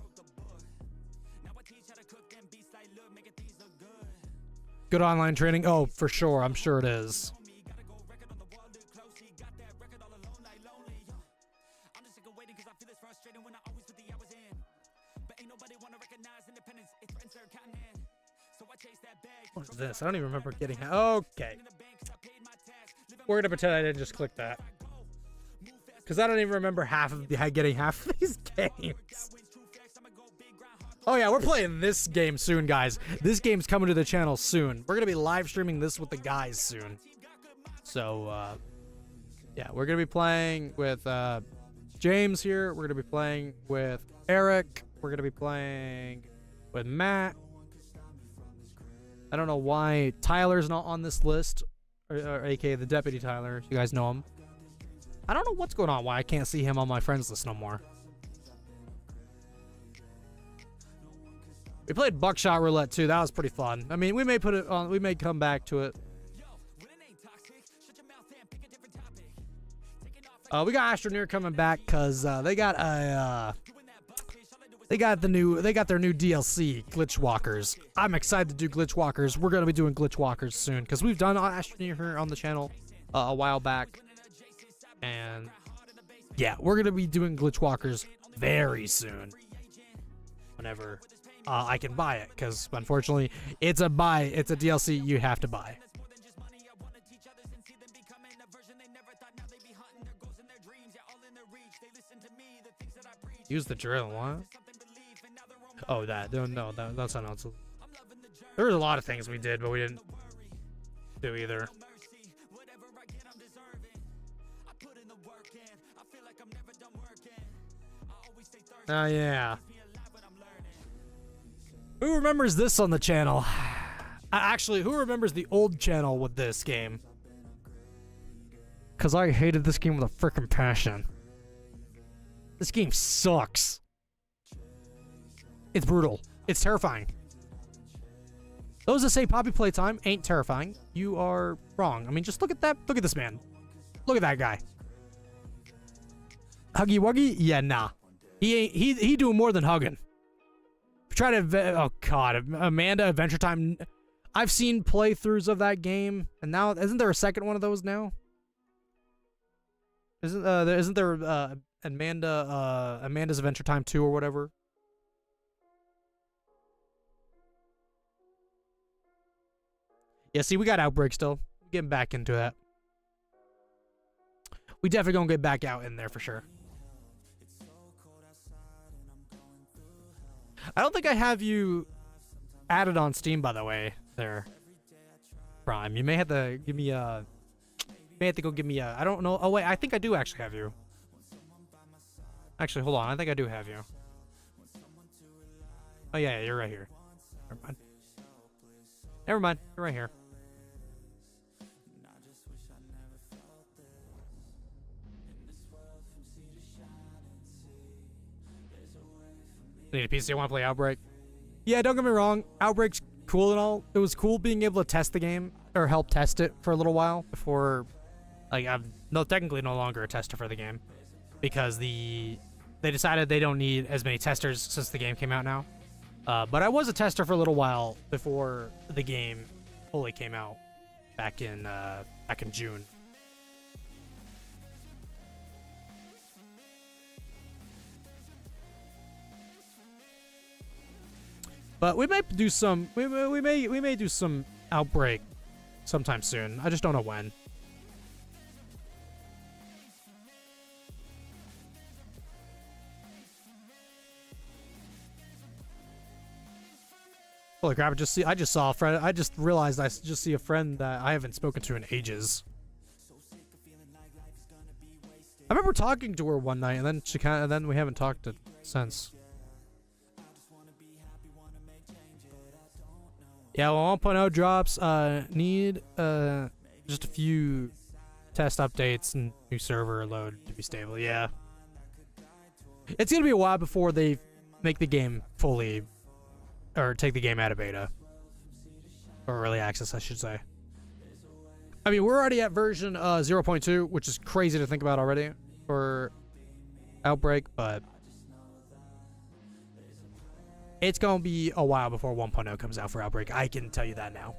good online training. Oh, for sure. I'm sure it is. What is this? I don't even remember getting. Okay. We're gonna pretend I didn't just click that, because I don't even remember getting half of these games. Oh yeah, we're playing this game soon, guys. This game's coming to the channel soon. We're gonna be live streaming this with the guys soon. So yeah, we're gonna be playing with James here. We're gonna be playing with Eric. We're gonna be playing with Matt. I don't know why Tyler's not on this list, or aka the Deputy Tyler. You guys know him. I don't know what's going on, why I can't see him on my friends list no more. We played Buckshot Roulette too. That was pretty fun. I mean, we may put it on. We may come back to it. We got Astroneer coming back because they got a. They got their new DLC, Glitch Walkers. I'm excited to do Glitch Walkers. We're gonna be doing Glitch Walkers soon because we've done Astroneer here on the channel a while back, and yeah, we're gonna be doing Glitch Walkers very soon. Whenever I can buy it, because unfortunately it's a DLC you have to buy. Use the drill, what? Oh, that. No, that's not else. There was a lot of things we did, but we didn't do either. Oh, yeah. Who remembers this on the channel? Actually, who remembers the old channel with this game? Because I hated this game with a freaking passion. This game sucks. It's brutal. It's terrifying. Those that say Poppy Playtime ain't terrifying, you are wrong. I mean, just look at that. Look at this man. Look at that guy. Huggy Wuggy? Yeah, nah. He doing more than hugging. Try to. Oh God, Amanda Adventure Time. I've seen playthroughs of that game, and now isn't there a second one of those now? Isn't there Amanda's Adventure Time 2 or whatever? Yeah, see, we got Outbreak still. Getting back into that. We definitely gonna get back out in there for sure. I don't think I have you added on Steam, by the way, there, Prime. You may have to give me a... You may have to go give me a... I don't know. Oh, wait, I think I do actually have you. Actually, hold on. I think I do have you. Oh, yeah, you're right here. Never mind. Never mind. You're right here. Need a PC. I want to play Outbreak. Yeah, don't get me wrong. Outbreak's cool and all. It was cool being able to test the game or help test it for a little while before. Like, I'm technically no longer a tester for the game because they decided they don't need as many testers since the game came out now. But I was a tester for a little while before the game fully came out back in June. But we might do some. We may do some Outbreak sometime soon. I just don't know when. Holy crap! I just saw a friend. I just realized I just see a friend that I haven't spoken to in ages. I remember talking to her one night, and then we haven't talked since. Yeah, well, 1.0 drops. Need just a few test updates and new server load to be stable. Yeah, it's gonna be a while before they make the game fully, or take the game out of beta, or early access, I should say. I mean, we're already at version 0.2, which is crazy to think about already for Outbreak, but it's going to be a while before 1.0 comes out for Outbreak. I can tell you that now.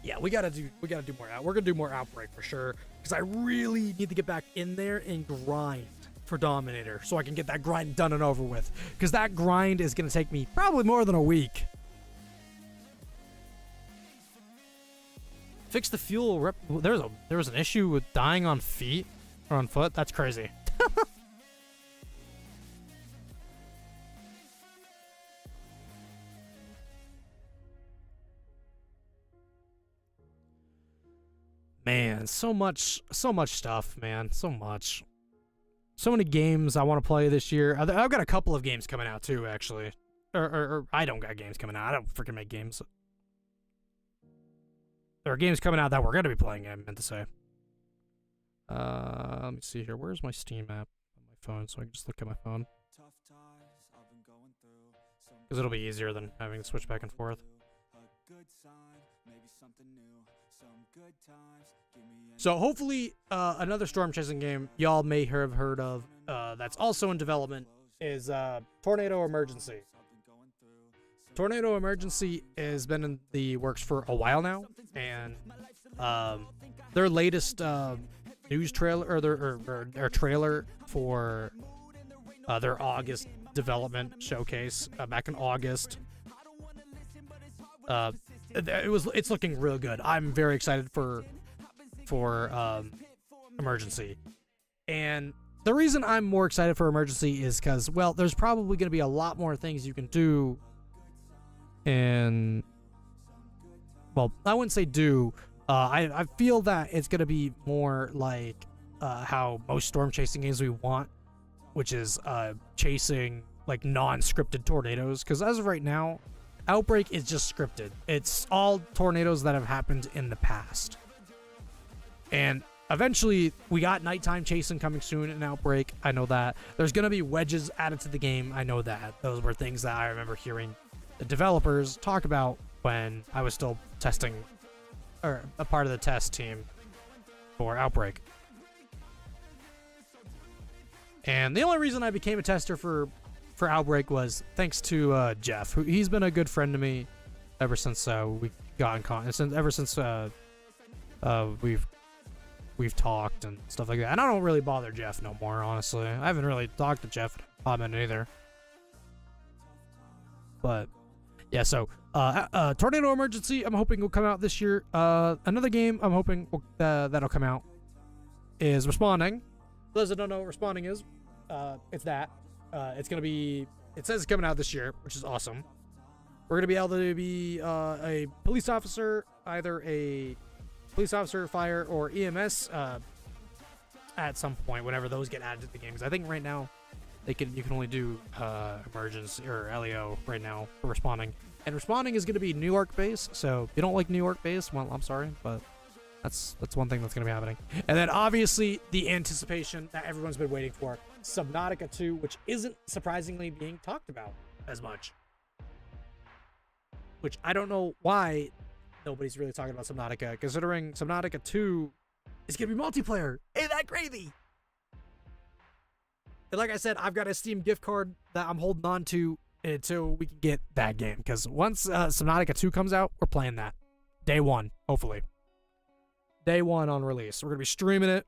Yeah, we gotta do more out. We're gonna do more Outbreak for sure, because I really need to get back in there and grind for Dominator, so I can get that grind done and over with, because that grind is gonna take me probably more than a week. Fix the fuel. There was an issue with dying on feet or on foot. That's crazy. Man, so much stuff, man. So much. So many games I want to play this year. I've got a couple of games coming out too, actually. Or I don't got games coming out. I don't freaking make games. There are games coming out that we're going to be playing, I meant to say. Let me see here. Where's my Steam app on my phone so I can just look at my phone? Because it'll be easier than having to switch back and forth. So hopefully another storm chasing game y'all may have heard of that's also in development is Tornado Emergency. Tornado Emergency has been in the works for a while now, and their latest news trailer, or their trailer for their August development showcase back in August. It's looking real good. I'm very excited for Emergency, and the reason I'm more excited for Emergency is because, well, there's probably going to be a lot more things you can do. And, well, I wouldn't say do. I feel that it's going to be more like how most storm chasing games we want, which is chasing like non-scripted tornadoes. Because as of right now, Outbreak is just scripted. It's all tornadoes that have happened in the past. And eventually, we got nighttime chasing coming soon in Outbreak. I know that. There's going to be wedges added to the game. I know that. Those were things that I remember hearing the developers talk about when I was still testing, or a part of the test team for Outbreak. And the only reason I became a tester for Outbreak was thanks to Jeff, who he's been a good friend to me ever since we got in contact. Ever since we've talked and stuff like that. And I don't really bother Jeff no more, honestly. I haven't really talked to Jeff in a minute either. But yeah, so Tornado Emergency, I'm hoping will come out this year. Another game I'm hoping that'll come out is Responding. For those that don't know what Responding is, it's that. It's gonna be. It says it's coming out this year, which is awesome. We're gonna be able to be a police officer, either a police officer, fire, or EMS at some point whenever those get added to the game. Because I think right now you can only do emergency or LEO right now for Responding. And Responding is going to be New York based, so if you don't like New York based, well, I'm sorry, but that's one thing that's going to be happening. And then obviously the anticipation that everyone's been waiting for, Subnautica 2, which isn't surprisingly being talked about as much. Which I don't know why nobody's really talking about Subnautica, considering Subnautica 2 is going to be multiplayer. Ain't that crazy? And like I said, I've got a Steam gift card that I'm holding on to until we can get that game. Because once Subnautica 2 comes out, we're playing that. Day one, hopefully. Day one on release. We're going to be streaming it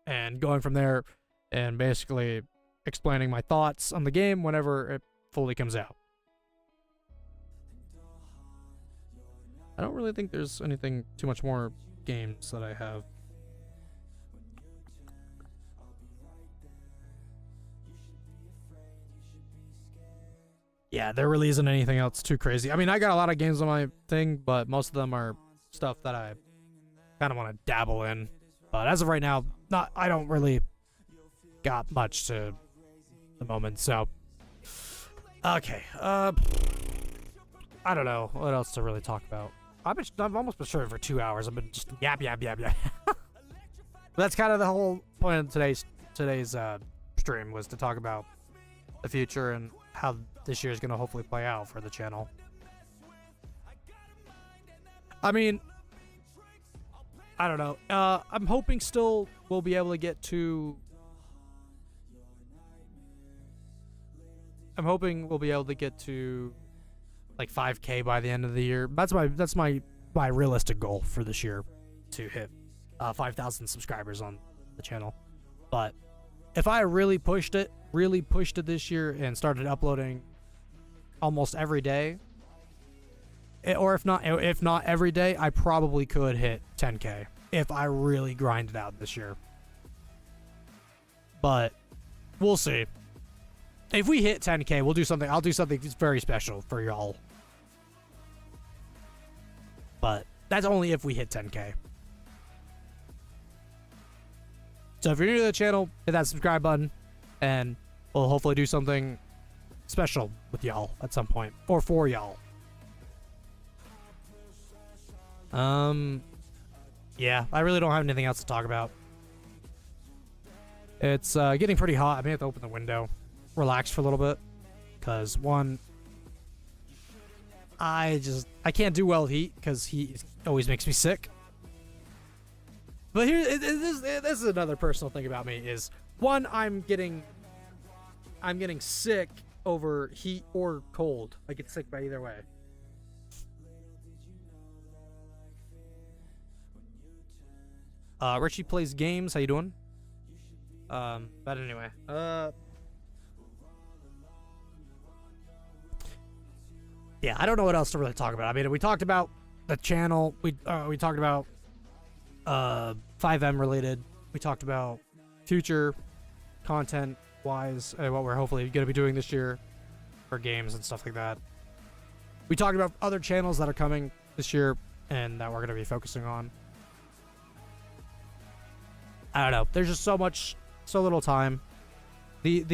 and going from there and basically explaining my thoughts on the game whenever it fully comes out. I don't really think there's anything too much more games that I have. Yeah, there really isn't anything else too crazy. I mean, I got a lot of games on my thing, but most of them are stuff that I kind of want to dabble in. But as of right now, I don't really got much to the moment. So, okay. I don't know what else to really talk about. I've almost been streaming for 2 hours. I've been just yap. That's kind of the whole point of today's stream, was to talk about the future and how this year is going to hopefully play out for the channel. I mean, I don't know. I'm hoping still we'll be able to get to... I'm hoping we'll be able to get to like 5K by the end of the year. That's my realistic goal for this year, to hit 5,000 subscribers on the channel. But if I really pushed it this year and started uploading almost every day, or if not every day, I probably could hit 10K if I really grind it out this year. But we'll see. If we hit 10K, we'll do something. I'll do something very special for y'all. But that's only if we hit 10K. So if you're new to the channel, hit that subscribe button, and we'll hopefully do something special with y'all at some point, or for y'all. Yeah, I really don't have anything else to talk about. It's getting pretty hot. I may have to open the window, relax for a little bit, because one, I can't do well with heat, because heat always makes me sick. But here, this is another personal thing about me, is one, I'm getting sick over heat or cold. I get sick by either way. Richie plays games. How you doing? But anyway, yeah, I don't know what else to really talk about. I mean, we talked about the channel. We talked about 5M related. We talked about future content wise, what we're hopefully going to be doing this year for games and stuff like that. We talked about other channels that are coming this year and that we're going to be focusing on. I don't know. There's just so little time. This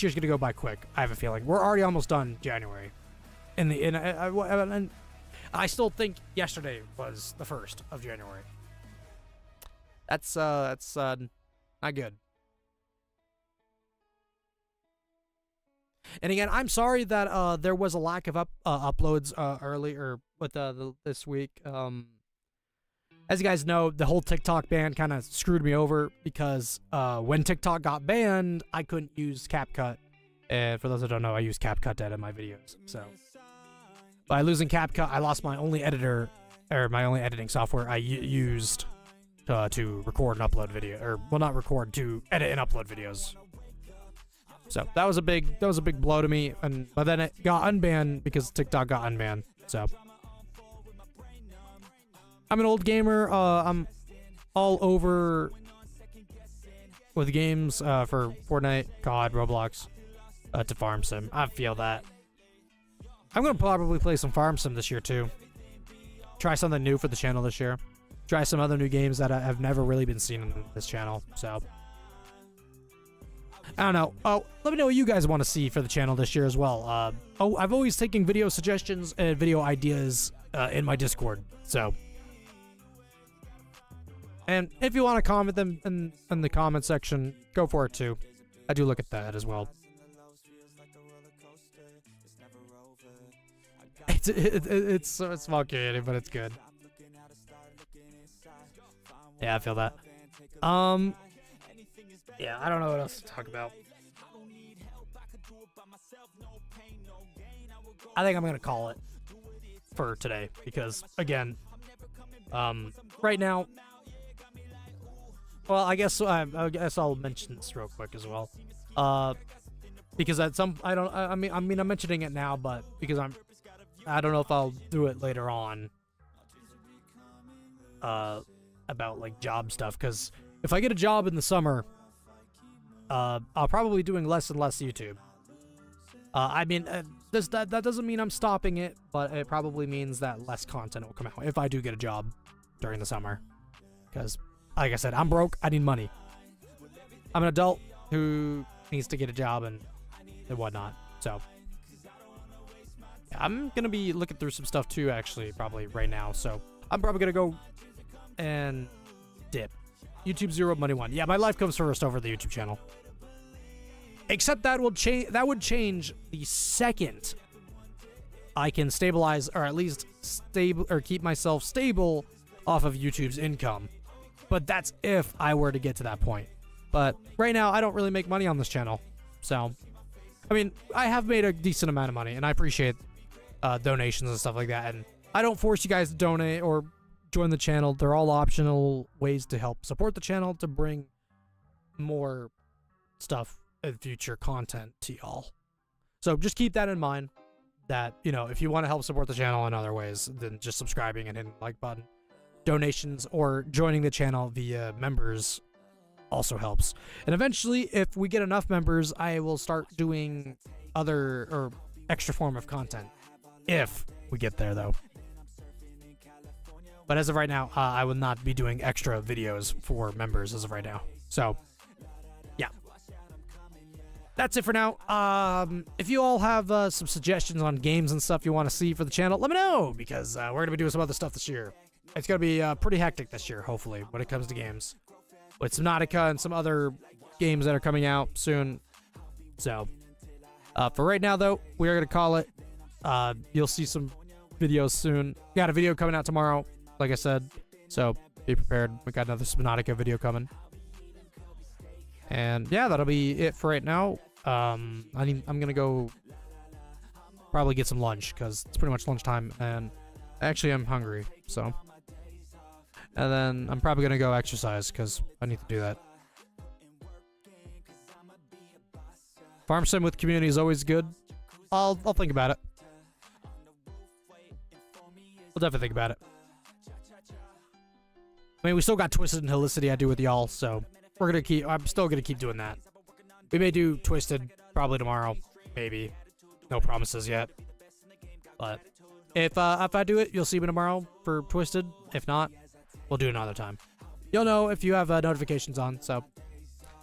year's going to go by quick. I have a feeling we're already almost done January. And I still think yesterday was the 1st of January. That's not good. And again, I'm sorry that there was a lack of uploads earlier with this week. As you guys know, the whole TikTok ban kind of screwed me over, because when TikTok got banned, I couldn't use CapCut. And for those that don't know, I use CapCut to edit my videos. So by losing CapCut, I lost my only editor, or my only editing software I used to record and upload video, or well, not record, to edit and upload videos. So that was a big blow to me. But then it got unbanned because TikTok got unbanned. So I'm an old gamer. I'm all over with games for Fortnite, COD, Roblox, to Farm Sim. I feel that. I'm gonna probably play some Farm Sim this year too. Try something new for the channel this year. Try some other new games that have never really been seen on this channel. So I don't know. Oh, let me know what you guys want to see for the channel this year as well. I've always taken video suggestions and video ideas in my Discord. So, and if you want to comment them in the comment section, go for it too. I do look at that as well. It's small community, but it's good. Yeah, I feel that. Yeah, I don't know what else to talk about. I think I'm gonna call it for today, because again, right now, well, I guess I'll mention this real quick as well, because at some I'm mentioning it now, but because I don't know if I'll do it later on. about like job stuff, because if I get a job in the summer, I'll probably be doing less and less YouTube. I mean, that doesn't mean I'm stopping it, but it probably means that less content will come out if I do get a job during the summer. Because, like I said, I'm broke. I need money. I'm an adult who needs to get a job and whatnot. So, yeah, I'm going to be looking through some stuff too, actually, probably right now. So, I'm probably going to go and dip. YouTube 0, money 1. Yeah, my life comes first over the YouTube channel. Except that would change the second I can stabilize, or at least keep myself stable off of YouTube's income. But that's if I were to get to that point. But right now, I don't really make money on this channel. So, I mean, I have made a decent amount of money, and I appreciate donations and stuff like that. And I don't force you guys to donate or join the channel. They're all optional ways to help support the channel to bring more stuff and future content to y'all. So just keep that in mind, that, you know, if you want to help support the channel in other ways than just subscribing and hitting the like button, donations or joining the channel via members also helps. And eventually, if we get enough members, I will start doing other or extra form of content. If we get there, though. But as of right now, I will not be doing extra videos for members as of right now. So, yeah. That's it for now. If you all have some suggestions on games and stuff you want to see for the channel, let me know, because we're going to be doing some other stuff this year. It's going to be pretty hectic this year, hopefully, when it comes to games. With Subnautica and some other games that are coming out soon. So, for right now, though, we are going to call it. You'll see some videos soon. Got a video coming out tomorrow, like I said. So, be prepared. We got another Subnautica video coming. And, yeah, that'll be it for right now. I'm going to go probably get some lunch, because it's pretty much lunchtime, and actually I'm hungry, so. And then I'm probably going to go exercise, because I need to do that. Farm sim with community is always good. I'll think about it. We'll definitely think about it. I mean, we still got Twisted and Helicity I do with y'all, so I'm still gonna keep doing that. We may do Twisted probably tomorrow, maybe. No promises yet. But if I do it, you'll see me tomorrow for Twisted. If not, we'll do it another time. You'll know if you have notifications on. So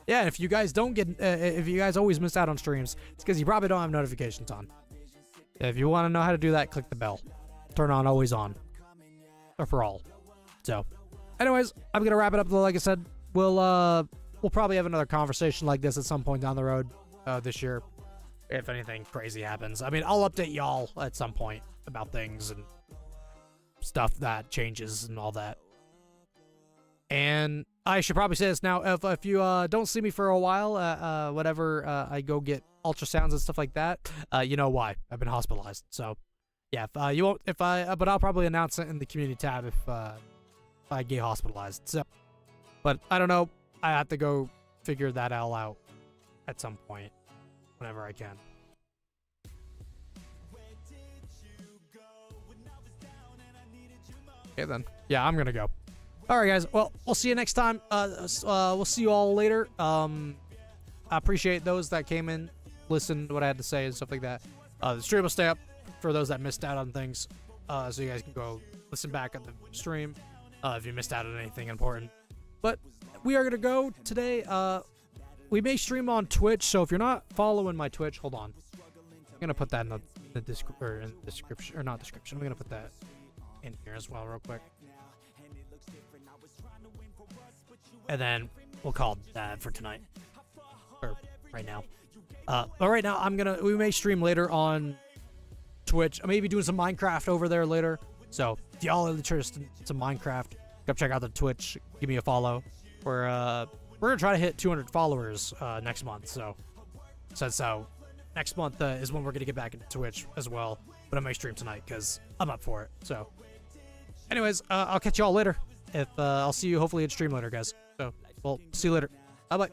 yeah, and if you guys don't get, if you guys always miss out on streams, it's because you probably don't have notifications on. If you want to know how to do that, click the bell. Turn on always on, or for all. So, anyways, I'm gonna wrap it up. Like I said, we'll probably have another conversation like this at some point down the road this year, if anything crazy happens. I mean, I'll update y'all at some point about things and stuff that changes and all that. And I should probably say this now: if you don't see me for a while, whenever I go get ultrasounds and stuff like that, you know why. I've been hospitalized. So yeah, but I'll probably announce it in the community tab if I get hospitalized. So, but I don't know. I have to go figure that all out at some point, whenever I can. Okay then. Yeah, I'm gonna go. All right, guys. Well, we'll see you next time. We'll see you all later. I appreciate those that came in, listened to what I had to say and stuff like that. The stream will stay up for those that missed out on things, so you guys can go listen back at the stream if you missed out on anything important. But we are gonna go today. We may stream on Twitch, so if you're not following my Twitch, hold on. I'm gonna put that in the description, or not description. I'm gonna put that in here as well, real quick. And then we'll call that for tonight, or right now. But right now, we may stream later on Twitch. I may be doing some Minecraft over there later. So if y'all are interested in some Minecraft, go check out the Twitch. Give me a follow. We're gonna try to hit 200 followers next month. So next month is when we're gonna get back into Twitch as well. But I may stream tonight because I'm up for it. So, anyways, I'll catch y'all later. I'll see you hopefully in stream later, guys. So, well, see you later. Bye bye.